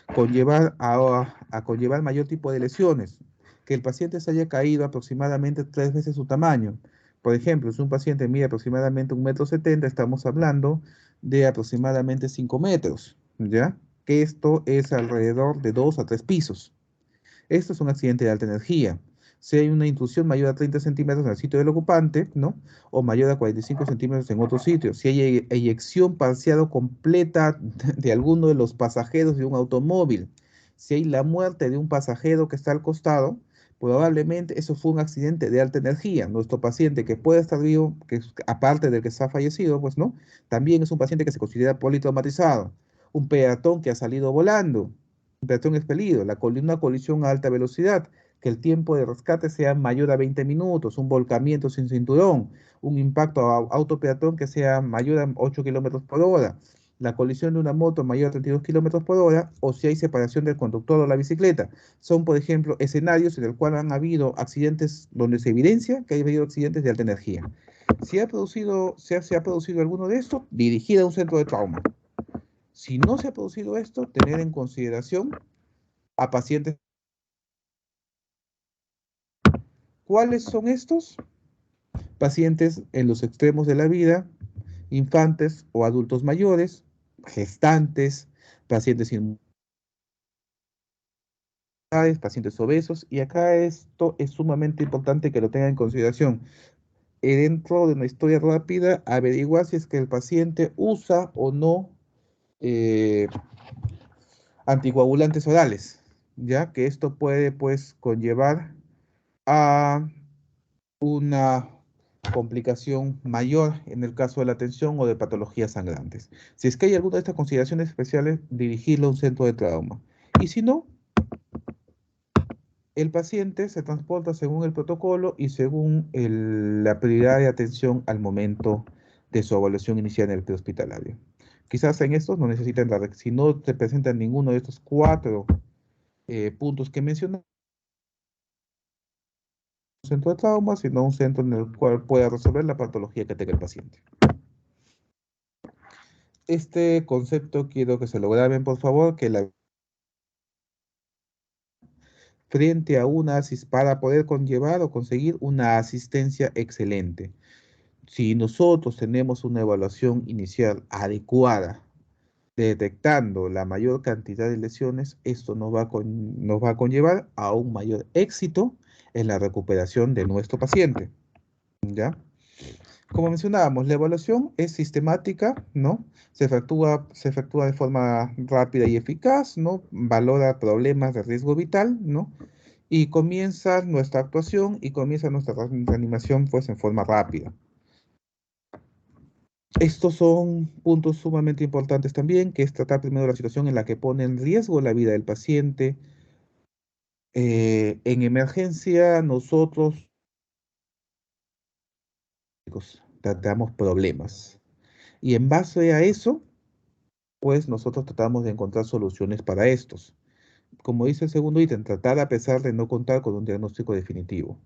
a conllevar mayor tipo de lesiones? Que el paciente se haya caído aproximadamente 3 veces su tamaño. Por ejemplo, si un paciente mide aproximadamente 1,70 m, estamos hablando de aproximadamente 5 metros, ¿ya? Que esto es alrededor de 2 a 3 pisos. Esto es un accidente de alta energía. Si hay una intrusión mayor a 30 centímetros en el sitio del ocupante, ¿no? O mayor a 45 centímetros en otro sitio. Si hay eyección parcial o completa de alguno de los pasajeros de un automóvil. Si hay la muerte de un pasajero que está al costado, probablemente eso fue un accidente de alta energía. Nuestro paciente que puede estar vivo, aparte del que está fallecido, pues, ¿no? También es un paciente que se considera politraumatizado. Un peatón que ha salido volando, peatón expelido, una colisión a alta velocidad, que el tiempo de rescate sea mayor a 20 minutos, un volcamiento sin cinturón, un impacto a autopeatón que sea mayor a 8 kilómetros por hora, la colisión de una moto mayor a 32 kilómetros por hora, o si hay separación del conductor o la bicicleta. Son, por ejemplo, escenarios en el cual han habido accidentes donde se evidencia que ha habido accidentes de alta energía. Si se ha producido alguno de estos, dirigir a un centro de trauma. Si no se ha producido esto, tener en consideración a pacientes. ¿Cuáles son estos? Pacientes en los extremos de la vida, infantes o adultos mayores, gestantes, pacientes inmunidades, pacientes obesos, y acá esto es sumamente importante que lo tengan en consideración. Dentro de una historia rápida, averiguar si es que el paciente usa o no anticoagulantes orales, ya que esto puede pues conllevar a una complicación mayor en el caso de la tensión o de patologías sangrantes. Si es que hay alguna de estas consideraciones especiales, dirigirlo a un centro de trauma. Y si no, el paciente se transporta según el protocolo y según la prioridad de atención al momento de su evaluación inicial en el prehospitalario. Quizás en estos no necesitan si no se presentan ninguno de estos 4 puntos que mencioné, centro de trauma, sino un centro en el cual pueda resolver la patología que tenga el paciente. Este concepto quiero que se lo graben, por favor, frente a para poder conllevar o conseguir una asistencia excelente. Si nosotros tenemos una evaluación inicial adecuada, detectando la mayor cantidad de lesiones, esto nos va a conllevar a un mayor éxito en la recuperación de nuestro paciente, ¿ya? Como mencionábamos, la evaluación es sistemática, ¿no? Se efectúa de forma rápida y eficaz, ¿no? Valora problemas de riesgo vital, ¿no? Y comienza nuestra actuación y comienza nuestra reanimación, pues, en forma rápida. Estos son puntos sumamente importantes también, que es tratar primero la situación en la que pone en riesgo la vida del paciente. En emergencia, nosotros tratamos problemas. Y en base a eso, pues nosotros tratamos de encontrar soluciones para estos. Como dice el segundo ítem, tratar a pesar de no contar con un diagnóstico definitivo.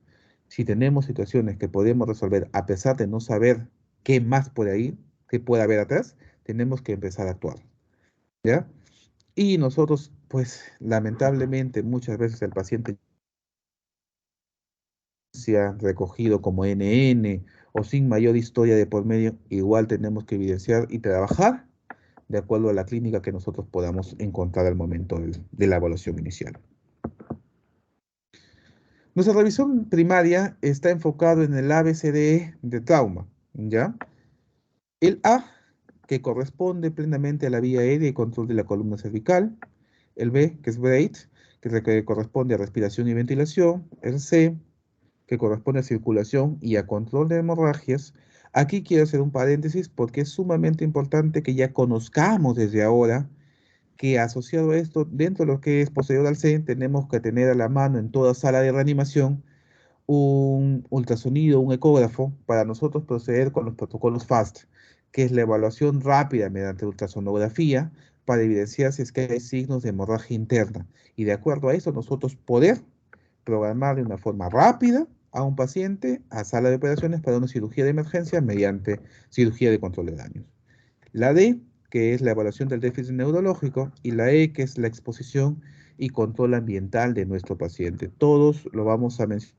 Si tenemos situaciones que podemos resolver a pesar de no saber qué más puede ir, qué puede haber atrás, tenemos que empezar a actuar, ¿ya? Y nosotros, pues, lamentablemente, muchas veces el paciente se ha recogido como NN o sin mayor historia de por medio, igual tenemos que evidenciar y trabajar de acuerdo a la clínica que nosotros podamos encontrar al momento de la evaluación inicial. Nuestra revisión primaria está enfocado en el ABCDE de trauma, ¿ya? El A, que corresponde plenamente a la vía aérea y control de la columna cervical. El B, que es BRAID, que corresponde a respiración y ventilación. El C, que corresponde a circulación y a control de hemorragias. Aquí quiero hacer un paréntesis porque es sumamente importante que ya conozcamos desde ahora que asociado a esto, dentro de lo que es posterior al C, tenemos que tener a la mano en toda sala de reanimación un ultrasonido, un ecógrafo, para nosotros proceder con los protocolos FAST, que es la evaluación rápida mediante ultrasonografía para evidenciar si es que hay signos de hemorragia interna. Y de acuerdo a eso, nosotros poder programar de una forma rápida a un paciente a sala de operaciones para una cirugía de emergencia mediante cirugía de control de daños. La D, que es la evaluación del déficit neurológico, y la E, que es la exposición y control ambiental de nuestro paciente. Todos lo vamos a mencionar.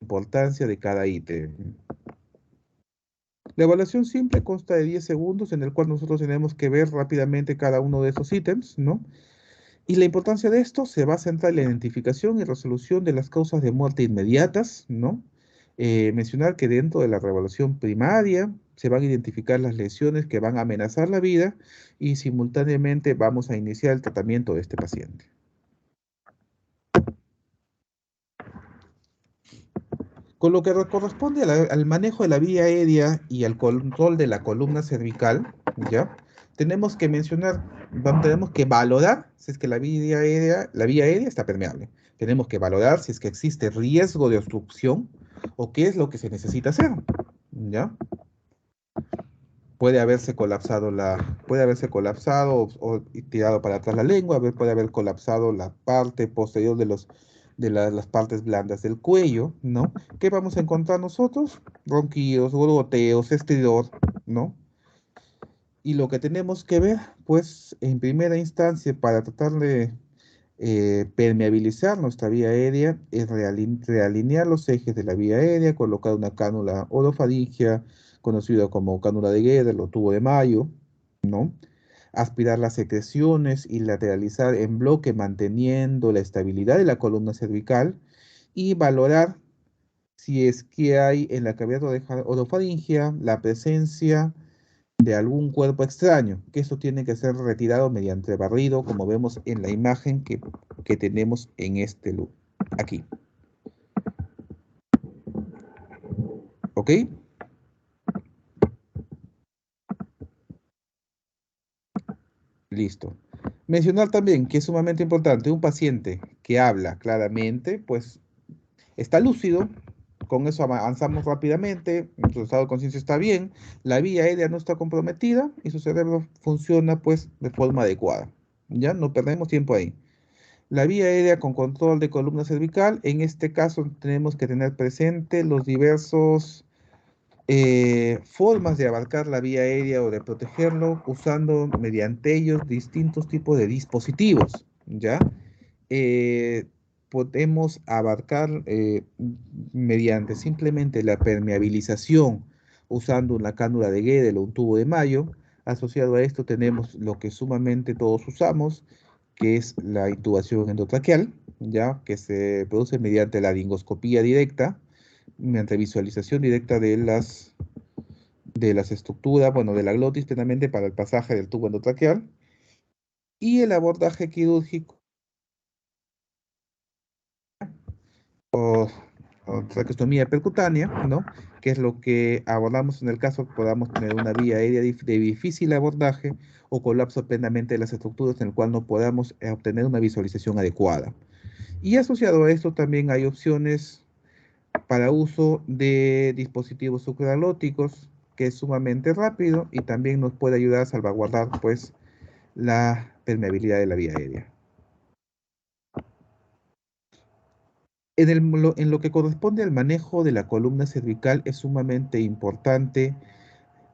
Importancia de cada ítem. La evaluación simple consta de 10 segundos en el cual nosotros tenemos que ver rápidamente cada uno de esos ítems, ¿no? Y la importancia de esto se va a centrar en la identificación y resolución de las causas de muerte inmediatas, ¿no? Mencionar que dentro de la reevaluación primaria se van a identificar las lesiones que van a amenazar la vida y simultáneamente vamos a iniciar el tratamiento de este paciente. Con lo que corresponde al manejo de la vía aérea y al control de la columna cervical, ¿ya? Tenemos que mencionar, tenemos que valorar si es que la vía aérea está permeable. Tenemos que valorar si es que existe riesgo de obstrucción o qué es lo que se necesita hacer, ¿ya? Puede haberse colapsado o tirado para atrás la lengua, puede haber colapsado la parte posterior de las partes blandas del cuello, ¿no? ¿Qué vamos a encontrar nosotros? Ronquidos, gorgoteos, estridor, ¿no? Y lo que tenemos que ver, pues, en primera instancia, para tratar de permeabilizar nuestra vía aérea, es realinear los ejes de la vía aérea, colocar una cánula orofaringia, conocida como cánula de Guedel o tubo de Mayo, ¿no? Aspirar las secreciones y lateralizar en bloque manteniendo la estabilidad de la columna cervical y valorar si es que hay en la cavidad orofaringia la presencia de algún cuerpo extraño, que esto tiene que ser retirado mediante barrido, como vemos en la imagen que tenemos en este loop, aquí. ¿Ok? Listo. Mencionar también que es sumamente importante, un paciente que habla claramente, pues está lúcido, con eso avanzamos rápidamente, su estado de conciencia está bien, la vía aérea no está comprometida y su cerebro funciona pues de forma adecuada. Ya no perdemos tiempo ahí. La vía aérea con control de columna cervical, en este caso tenemos que tener presente los diversos formas de abarcar la vía aérea o de protegerlo usando mediante ellos distintos tipos de dispositivos, ¿ya? Eh, Podemos abarcar mediante simplemente la permeabilización usando una cánula de Guedel o un tubo de Mayo. Asociado a esto tenemos lo que sumamente todos usamos, que es la intubación endotraqueal, ya que se produce mediante la laringoscopía directa, mediante visualización directa de las estructuras, bueno, de la glotis plenamente para el pasaje del tubo endotraqueal, y el abordaje quirúrgico o traqueostomía percutánea, ¿no? Que es lo que abordamos en el caso que podamos tener una vía aérea de difícil abordaje o colapso plenamente de las estructuras en el cual no podamos obtener una visualización adecuada. Y asociado a esto también hay opciones para uso de dispositivos supralóticos, que es sumamente rápido y también nos puede ayudar a salvaguardar pues la permeabilidad de la vía aérea. En lo que corresponde al manejo de la columna cervical es sumamente importante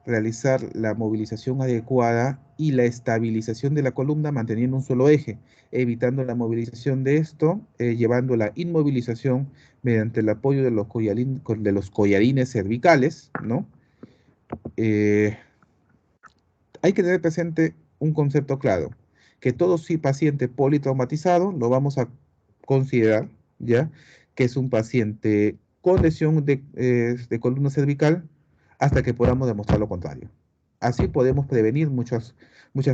realizar la movilización adecuada y la estabilización de la columna manteniendo un solo eje, evitando la movilización de esto, llevando la inmovilización mediante el apoyo de los collarines cervicales, ¿no? Hay que tener presente un concepto claro, que todo paciente politraumatizado lo vamos a considerar, ¿ya? Que es un paciente con lesión de columna cervical hasta que podamos demostrar lo contrario. Así podemos prevenir muchas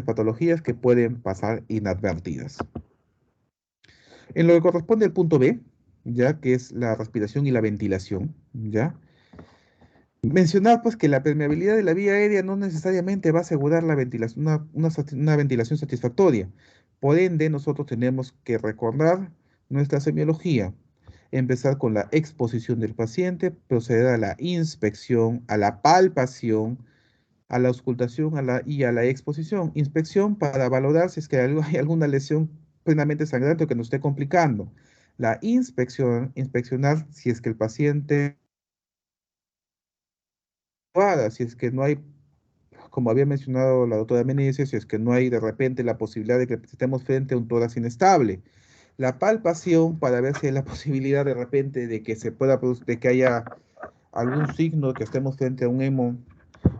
patologías que pueden pasar inadvertidas. En lo que corresponde al punto B, ya que es la respiración y la ventilación, ¿ya? Mencionar pues que la permeabilidad de la vía aérea no necesariamente va a asegurar la ventilación, una ventilación satisfactoria. Por ende, nosotros tenemos que recordar nuestra semiología, empezar con la exposición del paciente, proceder a la inspección, a la palpación, a la auscultación y a la exposición. Inspección para valorar si es que hay alguna lesión plenamente sangrante o que nos esté complicando. La inspección, inspeccionar si es que el paciente si es que no hay, como había mencionado la doctora Meneses, si es que no hay de repente la posibilidad de que estemos frente a un tórax inestable. La palpación para ver si hay la posibilidad de repente de que se pueda de que haya algún signo que estemos frente a un hemo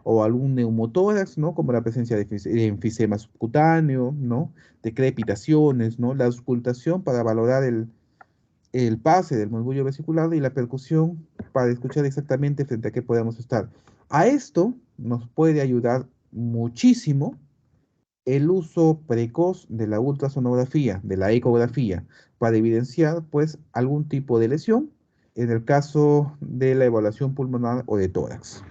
o algún neumotórax, ¿no? Como la presencia de enfisema subcutáneo, ¿no? De crepitaciones, ¿no? La auscultación para valorar el pase del murmullo vesicular y la percusión para escuchar exactamente frente a qué podemos estar. A esto nos puede ayudar muchísimo el uso precoz de la ultrasonografía, de la ecografía, para evidenciar pues algún tipo de lesión en el caso de la evaluación pulmonar o de tórax.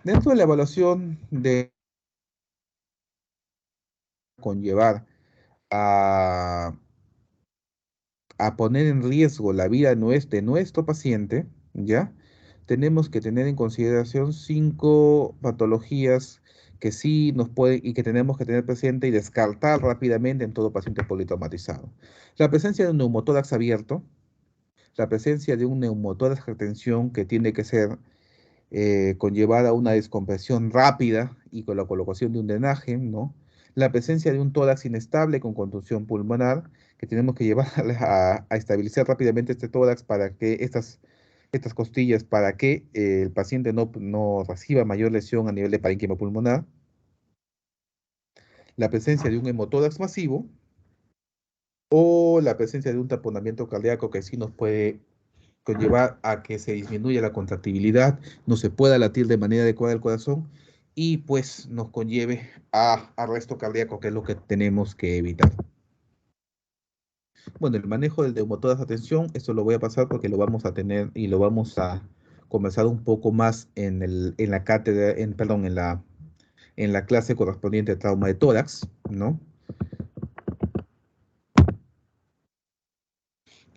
Dentro de la evaluación de conllevar a poner en riesgo la vida de nuestro paciente, ¿ya? Tenemos que tener en consideración 5 patologías que sí nos pueden y que tenemos que tener presente y descartar rápidamente en todo paciente politraumatizado. La presencia de un neumotórax abierto, la presencia de un neumotórax retención que tiene que ser conllevada a una descompresión rápida y con la colocación de un drenaje, ¿no? La presencia de un tórax inestable con contusión pulmonar, que tenemos que llevar a estabilizar rápidamente este tórax para que estas costillas, para que el paciente no reciba mayor lesión a nivel de parénquima pulmonar. La presencia de un hemotórax masivo o la presencia de un taponamiento cardíaco que sí nos puede conllevar a que se disminuya la contractibilidad, no se pueda latir de manera adecuada el corazón y pues nos conlleve a arresto cardíaco, que es lo que tenemos que evitar. Bueno, el manejo del neumotórax, atención, esto lo voy a pasar porque lo vamos a tener y lo vamos a conversar un poco más en la cátedra, en la clase correspondiente a trauma de tórax, ¿no?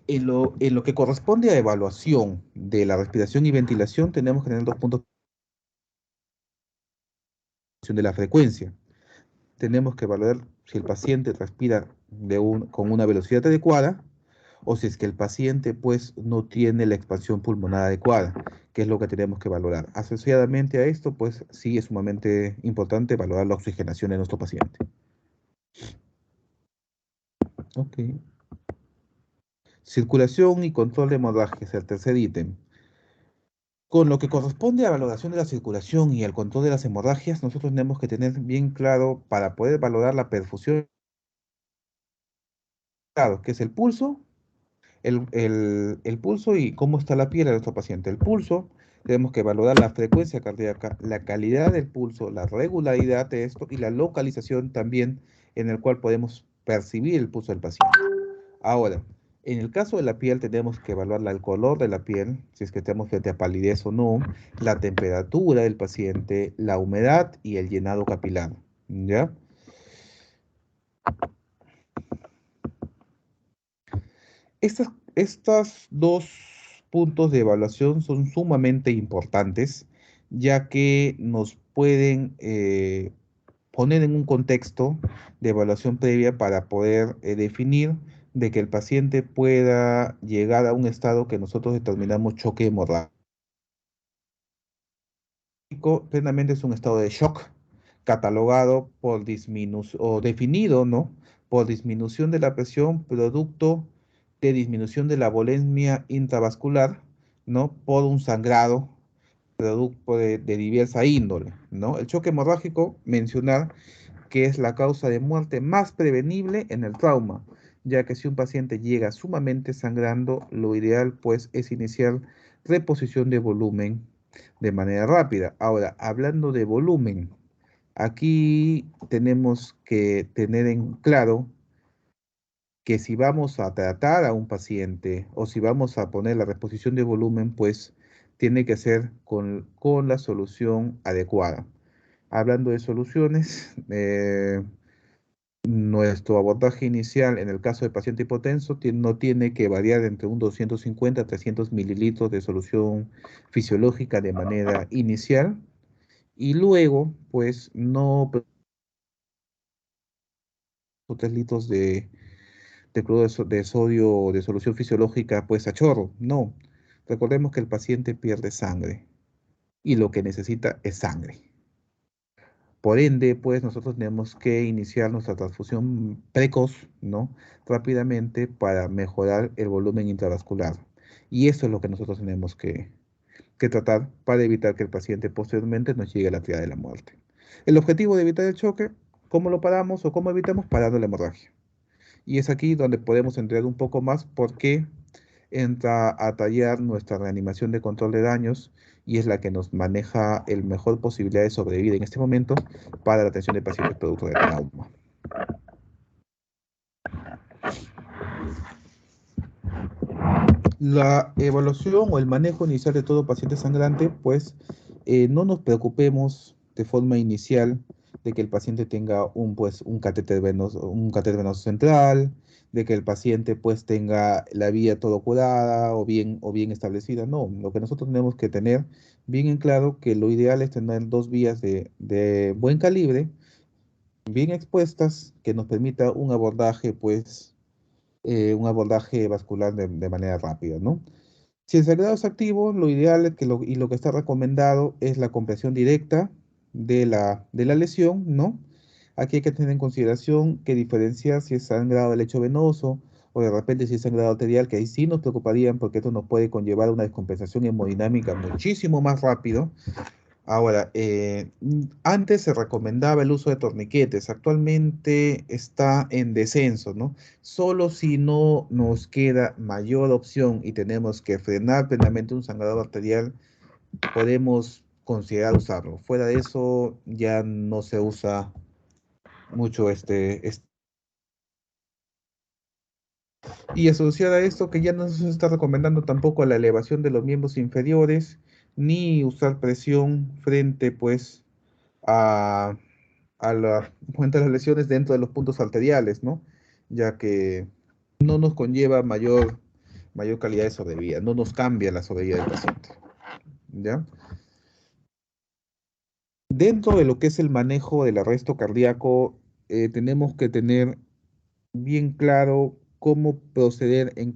En lo que corresponde a evaluación de la respiración y ventilación, tenemos que tener 2 puntos de la frecuencia. Tenemos que valorar si el paciente respira con una velocidad adecuada o si es que el paciente pues no tiene la expansión pulmonar adecuada, que es lo que tenemos que valorar. Asociadamente a esto, pues sí es sumamente importante valorar la oxigenación de nuestro paciente. Ok. Circulación y control de hemorragias, el tercer ítem. Con lo que corresponde a la valoración de la circulación y el control de las hemorragias, nosotros tenemos que tener bien claro para poder valorar la perfusión, que es el pulso, el pulso y cómo está la piel de nuestro paciente. El pulso, tenemos que valorar la frecuencia cardíaca, la calidad del pulso, la regularidad de esto y la localización también en el cual podemos percibir el pulso del paciente. Ahora, en el caso de la piel tenemos que evaluar el color de la piel, si es que estamos frente a palidez o no, la temperatura del paciente, la humedad y el llenado capilar, ¿ya? Estos dos puntos de evaluación son sumamente importantes, ya que nos pueden poner en un contexto de evaluación previa para poder definir de que el paciente pueda llegar a un estado que nosotros determinamos choque hemorrágico. Plenamente es un estado de shock catalogado por disminución o definido, ¿no? Por disminución de la presión producto de disminución de la volemia intravascular, ¿no? Por un sangrado producto de diversa índole, ¿no? El choque hemorrágico, mencionar que es la causa de muerte más prevenible en el trauma, ya que si un paciente llega sumamente sangrando, lo ideal pues es iniciar reposición de volumen de manera rápida. Ahora, hablando de volumen, aquí tenemos que tener en claro que si vamos a tratar a un paciente o si vamos a poner la reposición de volumen, pues tiene que ser con la solución adecuada. Hablando de soluciones, nuestro abordaje inicial en el caso de paciente hipotenso no tiene que variar entre un 250 a 300 mililitros de solución fisiológica de manera inicial y luego, pues, no 3 litros de cloruro de sodio de solución fisiológica, pues, a chorro. No. Recordemos que el paciente pierde sangre y lo que necesita es sangre. Por ende, pues nosotros tenemos que iniciar nuestra transfusión precoz, ¿no? Rápidamente para mejorar el volumen intravascular. Y eso es lo que nosotros tenemos que tratar para evitar que el paciente posteriormente nos llegue a la triada de la muerte. El objetivo de evitar el choque, ¿cómo lo paramos o cómo evitamos? Parando la hemorragia. Y es aquí donde podemos entrar un poco más porque entra a tallar nuestra reanimación de control de daños y es la que nos maneja el mejor posibilidad de sobrevivir en este momento para la atención de pacientes producto de trauma. La evaluación o el manejo inicial de todo paciente sangrante, pues no nos preocupemos de forma inicial de que el paciente tenga un catéter venoso central, de que el paciente pues tenga la vía todo curada o bien establecida. No, lo que nosotros tenemos que tener bien en claro que lo ideal es tener dos vías de buen calibre, bien expuestas, que nos permita un abordaje vascular de manera rápida, ¿no? Si el sangrado es activo, lo ideal es y lo que está recomendado es la compresión directa de la lesión, ¿no? Aquí hay que tener en consideración que diferenciar si es sangrado del lecho venoso o de repente si es sangrado arterial, que ahí sí nos preocuparían porque esto nos puede conllevar a una descompensación hemodinámica muchísimo más rápido. Ahora, antes se recomendaba el uso de torniquetes, actualmente está en descenso, ¿no? Solo si no nos queda mayor opción y tenemos que frenar plenamente un sangrado arterial, podemos considerar usarlo. Fuera de eso, ya no se usa mucho Y asociado a esto, que ya no se está recomendando tampoco la elevación de los miembros inferiores, ni usar presión frente, pues, a frente a las lesiones dentro de los puntos arteriales, ¿no? Ya que no nos conlleva mayor calidad de sobrevida, no nos cambia la sobrevida del paciente, ¿ya? Dentro de lo que es el manejo del arresto cardíaco, tenemos que tener bien claro cómo proceder en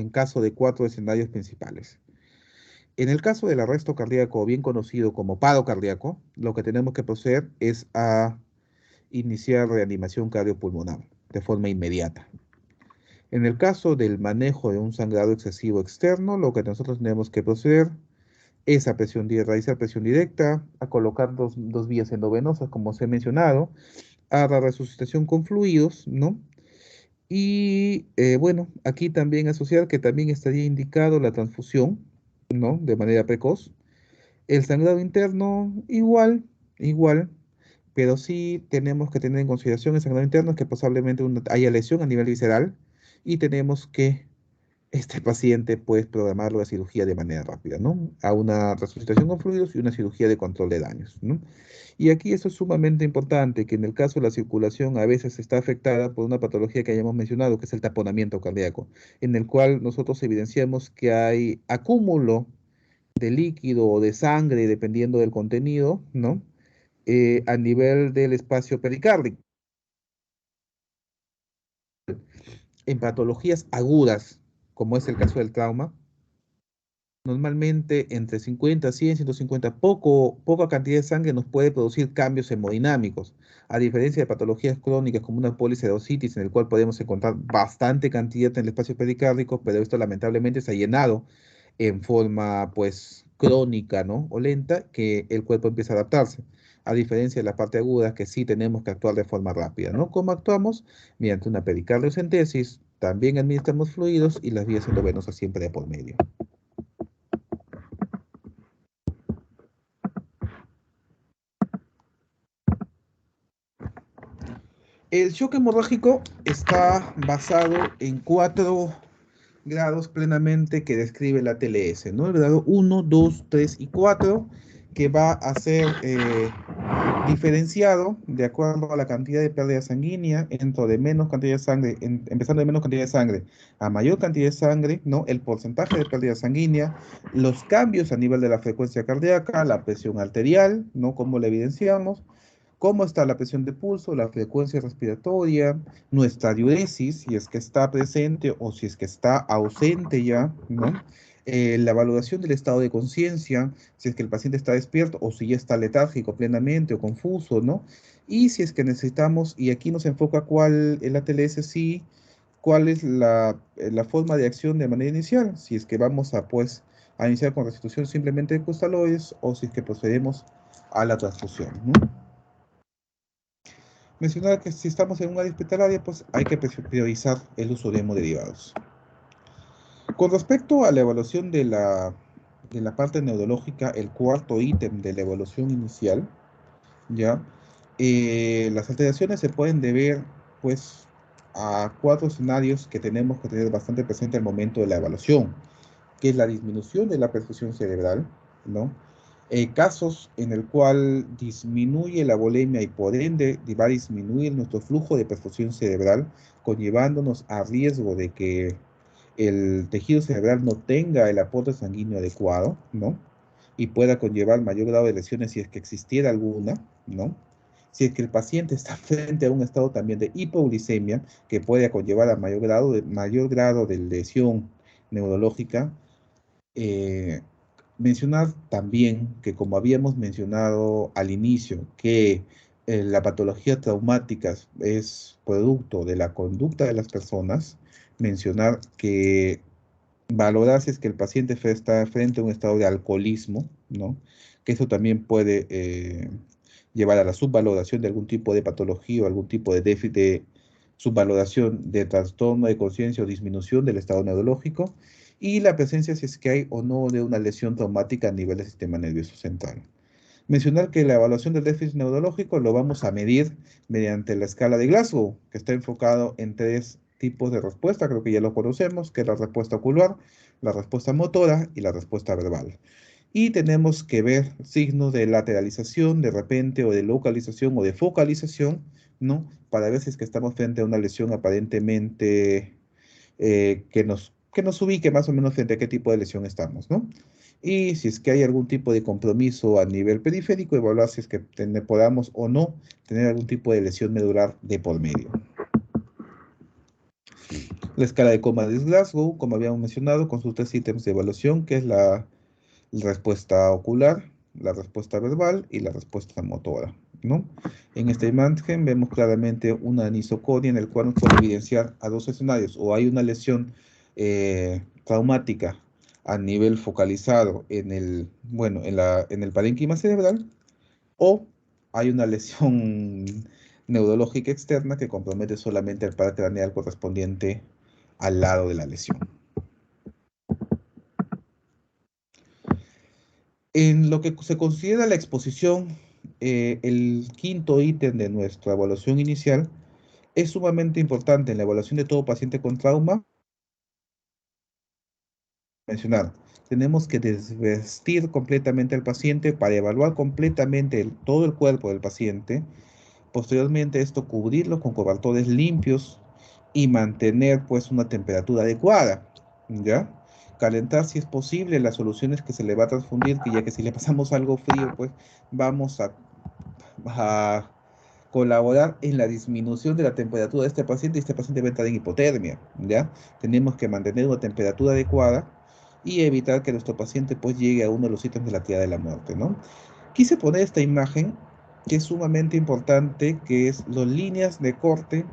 caso de 4 escenarios principales. En el caso del arresto cardíaco, bien conocido como paro cardíaco, lo que tenemos que proceder es a iniciar reanimación cardiopulmonar de forma inmediata. En el caso del manejo de un sangrado excesivo externo, lo que nosotros tenemos que proceder es a realizar presión directa, a colocar dos vías endovenosas, como os he mencionado, a la resucitación con fluidos, ¿no? Y bueno, aquí también asociar que también estaría indicado la transfusión, ¿no? De manera precoz. El sangrado interno, igual, pero sí tenemos que tener en consideración el sangrado interno, que posiblemente haya lesión a nivel visceral, y tenemos que este paciente puede programarlo a cirugía de manera rápida, ¿no? A una resucitación con fluidos y una cirugía de control de daños, ¿no? Y aquí eso es sumamente importante, que en el caso de la circulación a veces está afectada por una patología que hayamos mencionado, que es el taponamiento cardíaco, en el cual nosotros evidenciamos que hay acúmulo de líquido o de sangre, dependiendo del contenido, ¿no? A nivel del espacio pericárdico. En patologías agudas, como es el caso del trauma, normalmente entre 50, 100, 150, poca cantidad de sangre nos puede producir cambios hemodinámicos, a diferencia de patologías crónicas como una policidositis, en el cual podemos encontrar bastante cantidad en el espacio pericárdico, pero esto lamentablemente se ha llenado en forma pues crónica, ¿no? O lenta, que el cuerpo empieza a adaptarse. A diferencia de la parte aguda, que sí tenemos que actuar de forma rápida, ¿no? ¿Cómo actuamos? Mediante una pericardiocentesis, también administramos fluidos y las vías endovenosas siempre de por medio. El shock hemorrágico está basado en 4 grados plenamente que describe la TLS, ¿no? El grado 1, 2, 3 y 4, que va a ser diferenciado de acuerdo a la cantidad de pérdida sanguínea, empezando de menos cantidad de sangre a mayor cantidad de sangre, ¿no? El porcentaje de pérdida sanguínea, los cambios a nivel de la frecuencia cardíaca, la presión arterial, ¿no? Como la evidenciamos, cómo está la presión de pulso, la frecuencia respiratoria, nuestra diuresis, si es que está presente o si es que está ausente ya, ¿no? La valoración del estado de conciencia, si es que el paciente está despierto o si ya está letárgico plenamente o confuso, ¿no? Y si es que necesitamos, y aquí nos enfoca cuál el ATLS sí, cuál es la forma de acción de manera inicial, si es que vamos a, pues, a iniciar con restitución simplemente de cristaloides o si es que procedemos a la transfusión, ¿no? Mencionar que si estamos en una área hospitalaria, pues hay que priorizar el uso de hemoderivados. Con respecto a la evaluación de la parte neurológica, el cuarto ítem de la evaluación inicial, ¿ya? Las alteraciones se pueden deber, pues, a 4 escenarios que tenemos que tener bastante presente al momento de la evaluación, que es la disminución de la perfusión cerebral, ¿no? Casos en el cual disminuye la volemia y por ende va a disminuir nuestro flujo de perfusión cerebral, conllevándonos a riesgo de que el tejido cerebral no tenga el aporte sanguíneo adecuado, ¿no? Y pueda conllevar mayor grado de lesiones si es que existiera alguna, ¿no? Si es que el paciente está frente a un estado también de hipoglicemia, que puede conllevar a mayor grado de lesión neurológica. Mencionar también que, como habíamos mencionado al inicio, que la patología traumática es producto de la conducta de las personas, mencionar que valorar si es que el paciente está frente a un estado de alcoholismo, ¿no? Que eso también puede llevar a la subvaloración de algún tipo de patología o algún tipo de déficit de subvaloración de trastorno de conciencia o disminución del estado neurológico, y la presencia, si es que hay o no, de una lesión traumática a nivel del sistema nervioso central. Mencionar que la evaluación del déficit neurológico lo vamos a medir mediante la escala de Glasgow, que está enfocado en 3 tipos de respuesta, creo que ya lo conocemos, que es la respuesta ocular, la respuesta motora y la respuesta verbal. Y tenemos que ver signos de lateralización de repente, o de localización o de focalización, ¿no? Para ver si es que estamos frente a una lesión aparentemente que nos ubique más o menos frente a qué tipo de lesión estamos, ¿no? Y si es que hay algún tipo de compromiso a nivel periférico, evaluar si es que podamos o no tener algún tipo de lesión medular de por medio. La escala de coma de Glasgow, como habíamos mencionado, con sus 3 ítems de evaluación, que es la respuesta ocular, la respuesta verbal y la respuesta motora, ¿no? En esta imagen vemos claramente una anisocoria en el cual nos puede evidenciar a 2 escenarios: o hay una lesión traumática a nivel focalizado en el parénquima cerebral, o hay una lesión neurológica externa que compromete solamente al par craneal correspondiente al lado de la lesión. En lo que se considera la exposición el quinto ítem de nuestra evaluación inicial es sumamente importante en la evaluación de todo paciente con trauma. Mencionar, tenemos que desvestir completamente al paciente para evaluar completamente todo el cuerpo del paciente. Posteriormente esto cubrirlo con cobertores limpios y mantener pues una temperatura adecuada, ¿ya? Calentar si es posible las soluciones que se le va a transfundir, que ya que si le pasamos algo frío pues vamos a colaborar en la disminución de la temperatura de este paciente y este paciente va a entrar en hipotermia, ¿ya? Tenemos que mantener una temperatura adecuada y evitar que nuestro paciente pues llegue a uno de los sitios de la tía de la muerte, ¿no? Quise poner esta imagen que es sumamente importante, que es las líneas de corte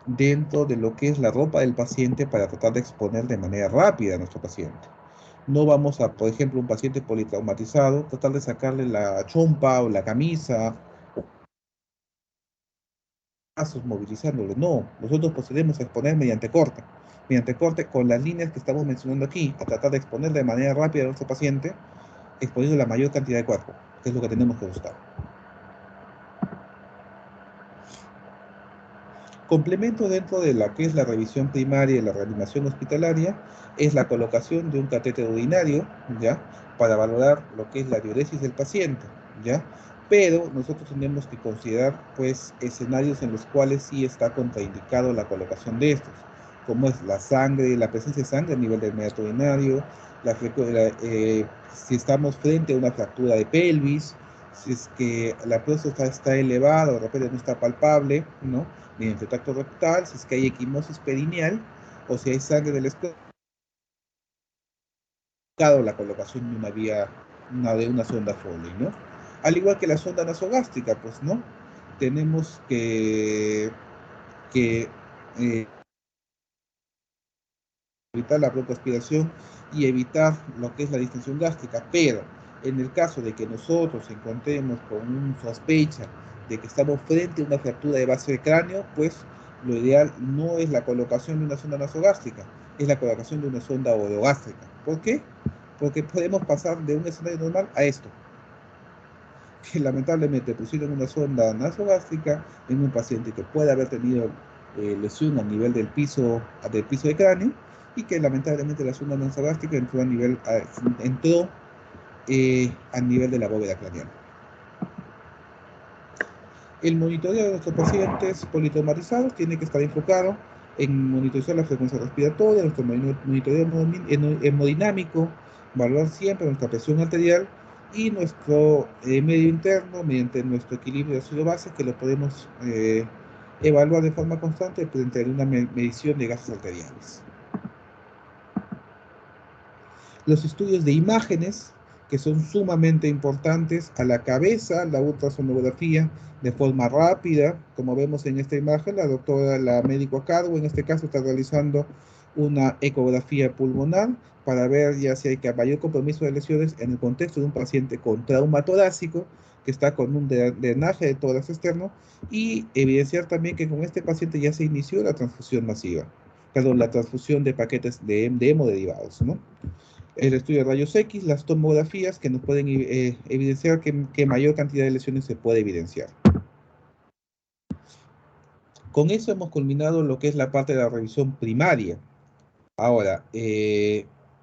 dentro de lo que es la ropa del paciente para tratar de exponer de manera rápida a nuestro paciente. No vamos a, por ejemplo, un paciente politraumatizado, tratar de sacarle la chompa o la camisa, movilizándolo. No, nosotros procedemos a exponer mediante corte con las líneas que estamos mencionando aquí, a tratar de exponer de manera rápida a nuestro paciente, exponiendo la mayor cantidad de cuerpo, que es lo que tenemos que buscar. Complemento dentro de la que es la revisión primaria y la reanimación hospitalaria es la colocación de un catéter urinario, ¿ya? Para valorar lo que es la diuresis del paciente, ¿ya? Pero nosotros tenemos que considerar, pues, escenarios en los cuales sí está contraindicado la colocación de estos, como es la sangre, la presencia de sangre a nivel del medio urinario, si estamos frente a una fractura de pelvis, si es que la próstata está elevada o de repente no está palpable, ¿no? Mediante tacto rectal, si es que hay equimosis perineal o si hay sangre del escroto, la colocación de una vía, de una sonda Foley, ¿no? Al igual que la sonda nasogástrica, pues, ¿no? Tenemos que evitar la broncoaspiración y evitar lo que es la distensión gástrica, pero en el caso de que nosotros encontremos con una sospecha de que estamos frente a una fractura de base de cráneo, pues lo ideal no es la colocación de una sonda nasogástrica, es la colocación de una sonda orogástrica. ¿Por qué? Porque podemos pasar de un escenario normal a esto, que lamentablemente pusieron una sonda nasogástrica en un paciente que puede haber tenido lesión a nivel del piso de cráneo, y que lamentablemente la sonda nasogástrica entró a nivel de la bóveda craneal. El monitoreo de nuestros pacientes politraumatizados tiene que estar enfocado en monitorizar la frecuencia respiratoria, nuestro monitoreo hemodinámico, valorar siempre nuestra presión arterial y nuestro medio interno mediante nuestro equilibrio de ácido-base, que lo podemos evaluar de forma constante frente a una medición de gases arteriales. Los estudios de imágenes, que son sumamente importantes, a la cabeza, la ultrasonografía de forma rápida, como vemos en esta imagen, la médico a cargo en este caso está realizando una ecografía pulmonar para ver ya si hay mayor compromiso de lesiones en el contexto de un paciente con trauma torácico que está con un drenaje de tórax externo, y evidenciar también que con este paciente ya se inició la transfusión masiva, perdón, la transfusión de paquetes de hemoderivados, ¿no? El estudio de rayos X, las tomografías que nos pueden evidenciar que mayor cantidad de lesiones se puede evidenciar. Con eso hemos culminado lo que es la parte de la revisión primaria. Ahora,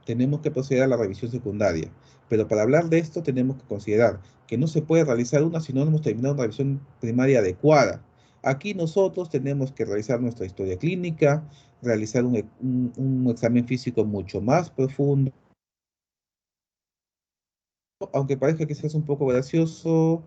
tenemos que proceder a la revisión secundaria. Pero para hablar de esto tenemos que considerar que no se puede realizar una si no hemos terminado una revisión primaria adecuada. Aquí nosotros tenemos que realizar nuestra historia clínica, realizar un examen físico mucho más profundo. Aunque parezca que sea un poco gracioso,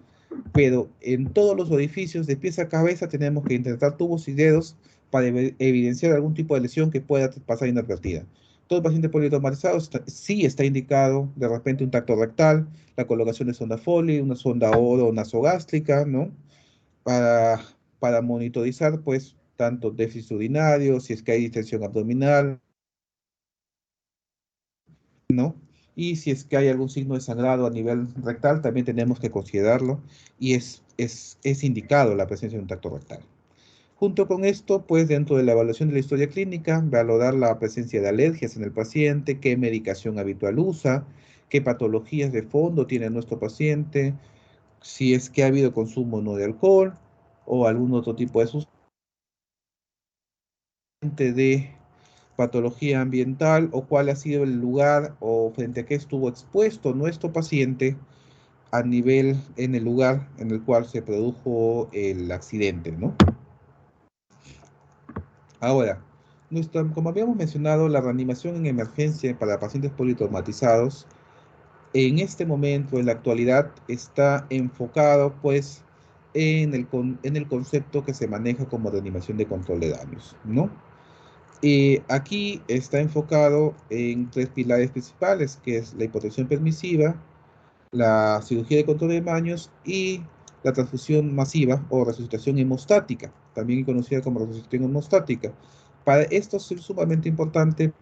pero en todos los orificios de pies a cabeza tenemos que intentar tubos y dedos para evidenciar algún tipo de lesión que pueda pasar inadvertida. Todo paciente politraumatizado sí está indicado de repente un tacto rectal, la colocación de sonda Foley, una sonda oro nasogástrica, ¿no? Para monitorizar, pues, tanto déficit urinario, si es que hay distensión abdominal, ¿no? Y si es que hay algún signo de sangrado a nivel rectal, también tenemos que considerarlo, y es indicado la presencia de un tacto rectal. Junto con esto, pues dentro de la evaluación de la historia clínica, valorar la presencia de alergias en el paciente, qué medicación habitual usa, qué patologías de fondo tiene nuestro paciente, si es que ha habido consumo no de alcohol o algún otro tipo de sustancia de patología ambiental, o cuál ha sido el lugar o frente a qué estuvo expuesto nuestro paciente a nivel en el lugar en el cual se produjo el accidente, ¿no? Ahora, como habíamos mencionado, la reanimación en emergencia para pacientes politraumatizados en este momento, en la actualidad, está enfocado pues en el concepto que se maneja como reanimación de control de daños, ¿no? Aquí está enfocado en 3 pilares principales, que es la hipotensión permisiva, la cirugía de control de daños y la transfusión masiva o resucitación hemostática, también conocida como resucitación hemostática. Para esto es sumamente importante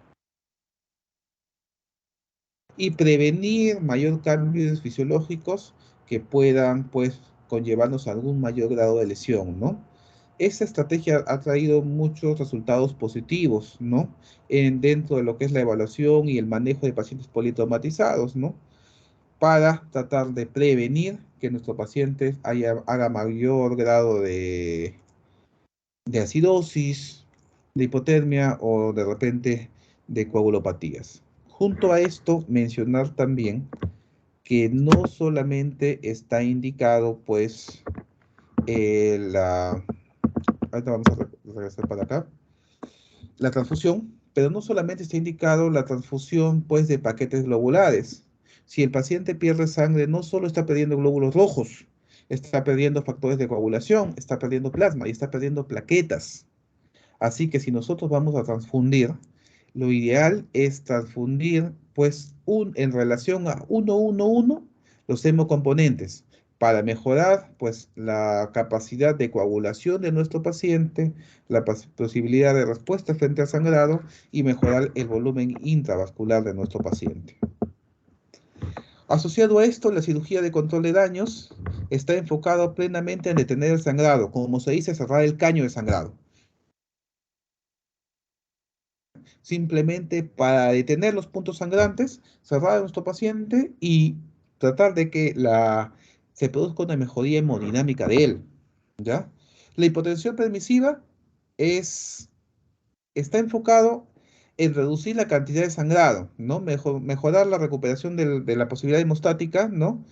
y prevenir mayor cambios fisiológicos que puedan, pues, conllevarnos a algún mayor grado de lesión, ¿no? Esta estrategia ha traído muchos resultados positivos, ¿no? Dentro de lo que es la evaluación y el manejo de pacientes politraumatizados, ¿no? Para tratar de prevenir que nuestro paciente haga mayor grado de acidosis, de hipotermia o de repente de coagulopatías. Junto a esto, mencionar también que no solamente está indicado, pues, ahorita vamos a regresar para acá, la transfusión, pero no solamente está indicado la transfusión, pues, de paquetes globulares. Si el paciente pierde sangre, no solo está perdiendo glóbulos rojos, está perdiendo factores de coagulación, está perdiendo plasma y está perdiendo plaquetas. Así que si nosotros vamos a transfundir, lo ideal es transfundir, pues, en relación a 1-1-1 los hemocomponentes para mejorar, pues, la capacidad de coagulación de nuestro paciente, la posibilidad de respuesta frente al sangrado y mejorar el volumen intravascular de nuestro paciente. Asociado a esto, la cirugía de control de daños está enfocado plenamente en detener el sangrado, como se dice, cerrar el caño de sangrado. Simplemente para detener los puntos sangrantes, cerrar a nuestro paciente y tratar de que se produzca una mejoría hemodinámica de él, ¿ya? La hipotensión permisiva está enfocado en reducir la cantidad de sangrado, ¿no? Mejorar la recuperación de la posibilidad hemostática, ¿no?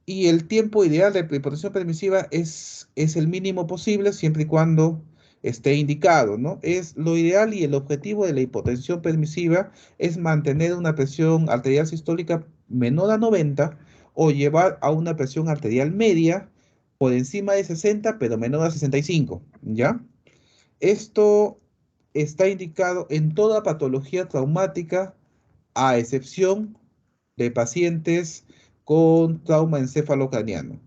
Y el tiempo ideal de hipotensión permisiva es el mínimo posible siempre y cuando esté indicado, ¿no? Es lo ideal y el objetivo de la hipotensión permisiva es mantener una presión arterial sistólica menor a 90 o llevar a una presión arterial media por encima de 60 pero menor a 65, ¿ya? Esto está indicado en toda patología traumática a excepción de pacientes con trauma encefalocraniano.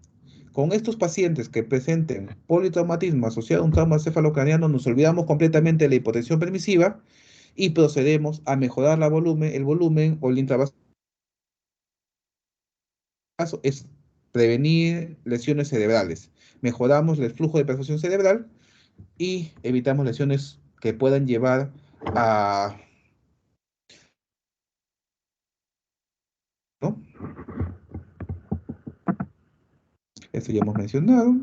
Con estos pacientes que presenten politraumatismo asociado a un trauma encefalocraniano, nos olvidamos completamente de la hipotensión permisiva y procedemos a mejorar el volumen o el intravascular. Es prevenir lesiones cerebrales. Mejoramos el flujo de perfusión cerebral y evitamos lesiones que puedan llevar a... ¿no? Esto ya hemos mencionado.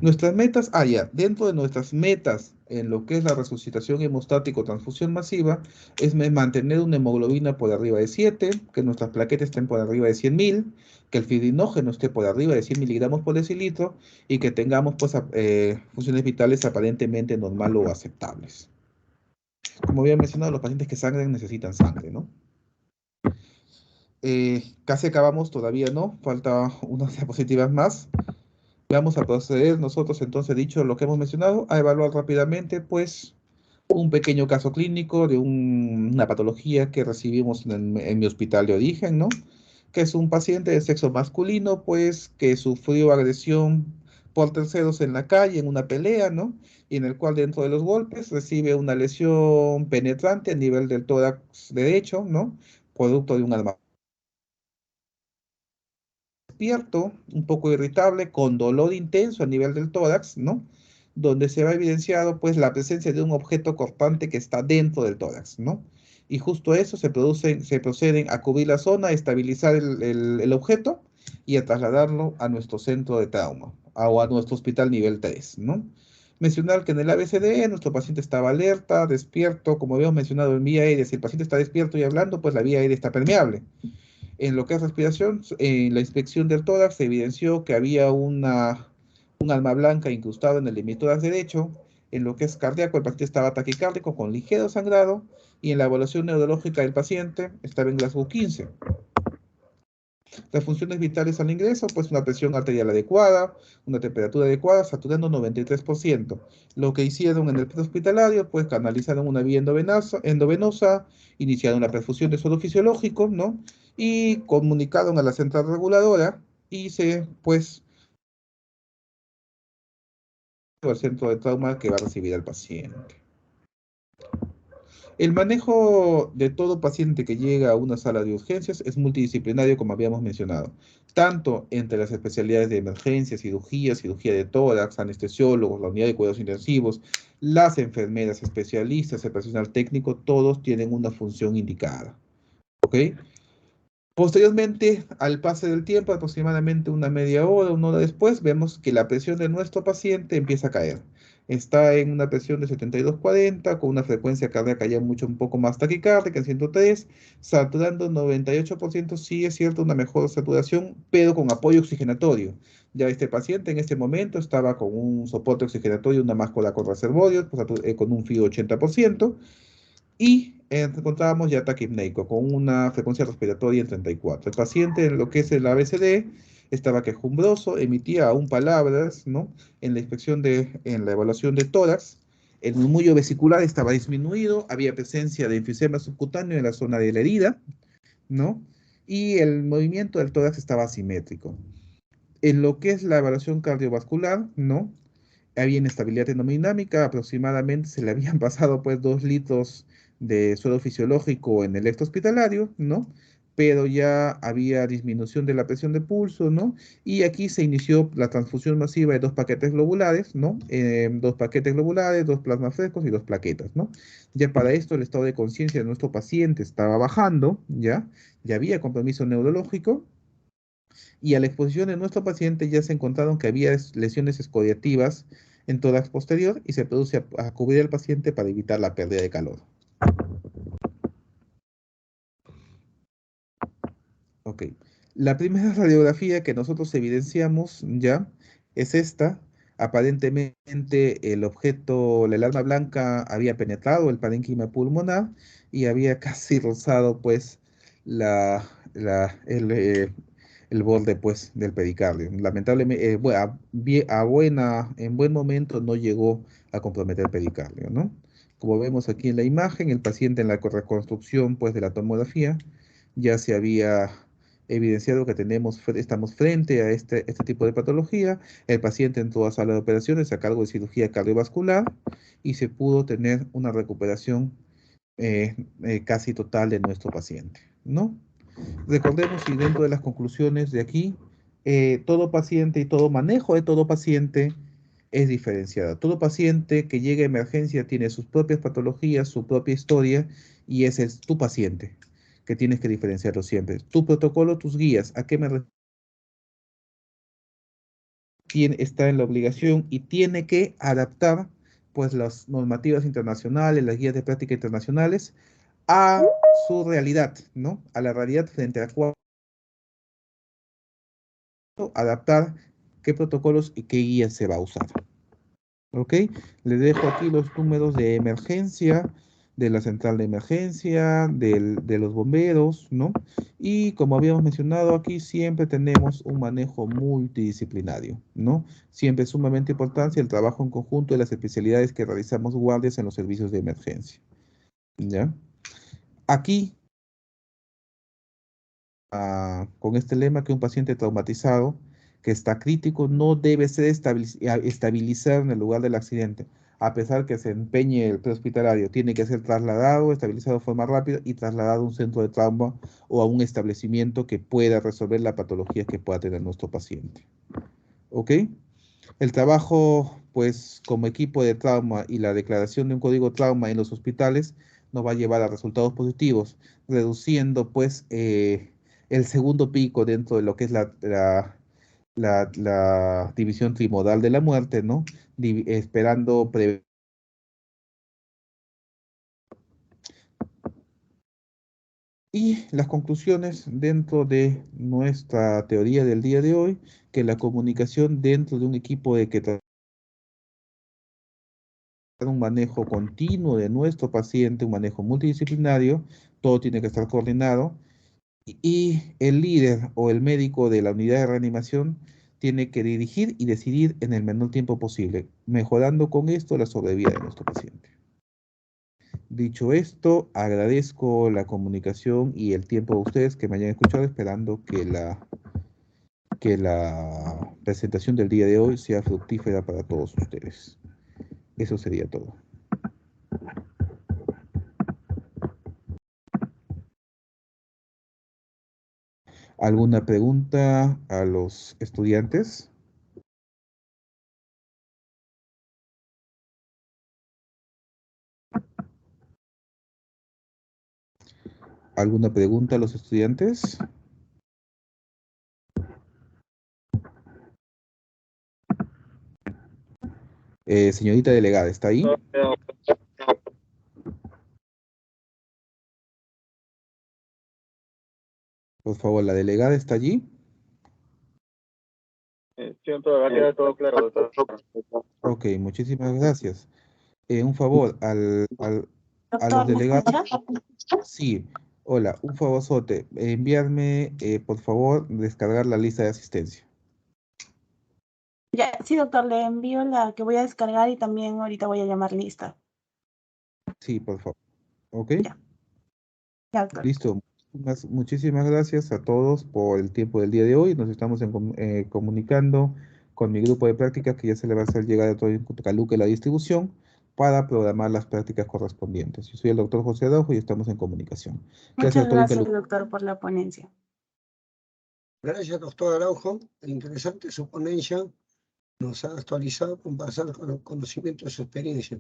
Nuestras metas, dentro de nuestras metas en lo que es la resucitación hemostática o transfusión masiva, es mantener una hemoglobina por arriba de 7, que nuestras plaquetas estén por arriba de 100.000, que el fibrinógeno esté por arriba de 100 miligramos por decilitro y que tengamos, pues, funciones vitales aparentemente normal o aceptables. Como había mencionado, los pacientes que sangran necesitan sangre, ¿no? Casi acabamos, todavía no, falta unas diapositivas más. Vamos a proceder nosotros, entonces, dicho lo que hemos mencionado, a evaluar rápidamente, pues, un pequeño caso clínico de una patología que recibimos en mi hospital de origen, ¿no? Que es un paciente de sexo masculino, pues, que sufrió agresión por terceros en la calle, en una pelea, ¿no? Y en el cual, dentro de los golpes, recibe una lesión penetrante a nivel del tórax derecho, ¿no? Producto de un arma. Despierto, un poco irritable, con dolor intenso a nivel del tórax, ¿no? Donde se va evidenciado, pues, la presencia de un objeto cortante que está dentro del tórax, ¿no? Y justo eso se proceden a cubrir la zona, a estabilizar el objeto y a trasladarlo a nuestro centro de trauma o a nuestro hospital nivel 3, ¿no? Mencionar que en el ABCD nuestro paciente estaba alerta, despierto, como habíamos mencionado en vía aérea, si el paciente está despierto y hablando, pues la vía aérea está permeable. En lo que es respiración, en la inspección del tórax se evidenció que había un alma blanca incrustado en el hemitórax derecho. En lo que es cardíaco, el paciente estaba taquicárdico con ligero sangrado, y en la evaluación neurológica del paciente estaba en Glasgow 15. Las funciones vitales al ingreso, pues una presión arterial adecuada, una temperatura adecuada, saturando 93%. Lo que hicieron en el prehospitalario, pues canalizaron una vía endovenosa, iniciaron la perfusión de suero fisiológico, ¿no? Y comunicaron a la central reguladora y pues, al centro de trauma que va a recibir al paciente. El manejo de todo paciente que llega a una sala de urgencias es multidisciplinario, como habíamos mencionado, tanto entre las especialidades de emergencia, cirugía de tórax, anestesiólogos, la unidad de cuidados intensivos, las enfermeras especialistas, el personal técnico, todos tienen una función indicada. ¿Ok? Posteriormente, al pase del tiempo, aproximadamente una media hora, una hora después, vemos que la presión de nuestro paciente empieza a caer. Está en una presión de 72/40, con una frecuencia cardíaca ya un poco más taquicárdica, en 103, saturando 98%, sí es cierto, una mejor saturación, pero con apoyo oxigenatorio. Ya este paciente en este momento estaba con un soporte oxigenatorio, una máscara con reservorio, con un FIO 80%, y encontrábamos ya taquipneico con una frecuencia respiratoria en 34. El paciente en lo que es el ABCD estaba quejumbroso, emitía aún palabras, ¿no? En la evaluación de tórax, el murmullo vesicular estaba disminuido, había presencia de enfisema subcutáneo en la zona de la herida, ¿no? Y el movimiento del tórax estaba asimétrico. En lo que es la evaluación cardiovascular, ¿no? Había inestabilidad hemodinámica, aproximadamente se le habían pasado pues 2 litros de suero fisiológico en el lecho hospitalario, ¿no? Pero ya había disminución de la presión de pulso, ¿no? Y aquí se inició la transfusión masiva de 2 paquetes globulares, ¿no? 2 paquetes globulares, 2 plasmas frescos y 2 plaquetas, ¿no? Ya para esto el estado de conciencia de nuestro paciente estaba bajando, ¿ya? Ya había compromiso neurológico, y a la exposición de nuestro paciente ya se encontraron que había lesiones escoriativas en tórax posterior y se produce a cubrir al paciente para evitar la pérdida de calor. Ok. La primera radiografía que nosotros evidenciamos ya es esta. Aparentemente el objeto, el arma blanca, había penetrado el parénquima pulmonar y había casi rozado pues el borde pues del pericardio. Lamentablemente, en buen momento no llegó a comprometer el pericardio, ¿no? Como vemos aquí en la imagen, el paciente en la reconstrucción pues de la tomografía ya se había evidenciado que estamos frente a este tipo de patología. El paciente entró a sala de operaciones a cargo de cirugía cardiovascular y se pudo tener una recuperación casi total de nuestro paciente, ¿no? Recordemos, y dentro de las conclusiones de aquí, todo paciente y todo manejo de todo paciente es diferenciado. Todo paciente que llega a emergencia tiene sus propias patologías, su propia historia, y ese es tu paciente, que tienes que diferenciarlo siempre. Tu protocolo, tus guías, ¿a qué me refiero? Está en la obligación y tiene que adaptar pues las normativas internacionales, las guías de práctica internacionales a su realidad, ¿no? A la realidad frente a la cual adaptar qué protocolos y qué guías se va a usar. ¿Ok? Les dejo aquí los números de emergencia, de la central de emergencia, de los bomberos, ¿no? Y como habíamos mencionado aquí, siempre tenemos un manejo multidisciplinario, ¿no? Siempre es sumamente importante el trabajo en conjunto de las especialidades que realizamos guardias en los servicios de emergencia, ¿ya? Aquí, con este lema, que un paciente traumatizado que está crítico no debe ser estabilizado en el lugar del accidente, a pesar que se empeñe el prehospitalario, tiene que ser trasladado, estabilizado de forma rápida y trasladado a un centro de trauma o a un establecimiento que pueda resolver la patología que pueda tener nuestro paciente. ¿Ok? El trabajo, pues, como equipo de trauma y la declaración de un código trauma en los hospitales nos va a llevar a resultados positivos, reduciendo, pues, el segundo pico dentro de lo que es la división trimodal de la muerte, ¿no? Esperando Y las conclusiones dentro de nuestra teoría del día de hoy, que la comunicación dentro de un equipo de que trata un manejo continuo de nuestro paciente, un manejo multidisciplinario, todo tiene que estar coordinado, y el líder o el médico de la unidad de reanimación tiene que dirigir y decidir en el menor tiempo posible, mejorando con esto la sobrevida de nuestro paciente. Dicho esto, agradezco la comunicación y el tiempo de ustedes que me hayan escuchado, esperando que la presentación del día de hoy sea fructífera para todos ustedes. Eso sería todo. ¿Alguna pregunta a los estudiantes? ¿Alguna pregunta a los estudiantes? Señorita delegada, ¿está ahí? Por favor, ¿la delegada está allí? Siempre va a quedar todo claro, doctor. Ok, muchísimas gracias. Un favor, a los Doctor, ¿me delegados. escucha? Sí, hola, un favorzote. Enviarme, por favor, descargar la lista de asistencia. Ya, sí, doctor, le envío la que voy a descargar y también ahorita voy a llamar lista. Sí, por favor. ¿Ok? Ya. Ya, doctor. Listo. Muchísimas gracias a todos por el tiempo del día de hoy. Nos estamos comunicando con mi grupo de prácticas, que ya se le va a hacer llegar a todo el caluque la distribución para programar las prácticas correspondientes. Yo soy el doctor José Araujo y estamos en comunicación. Muchas doctor gracias, Incaluque. doctor, por la ponencia. Gracias, doctor Araujo. Interesante su ponencia. Nos ha actualizado con basar con los conocimientos de su experiencia.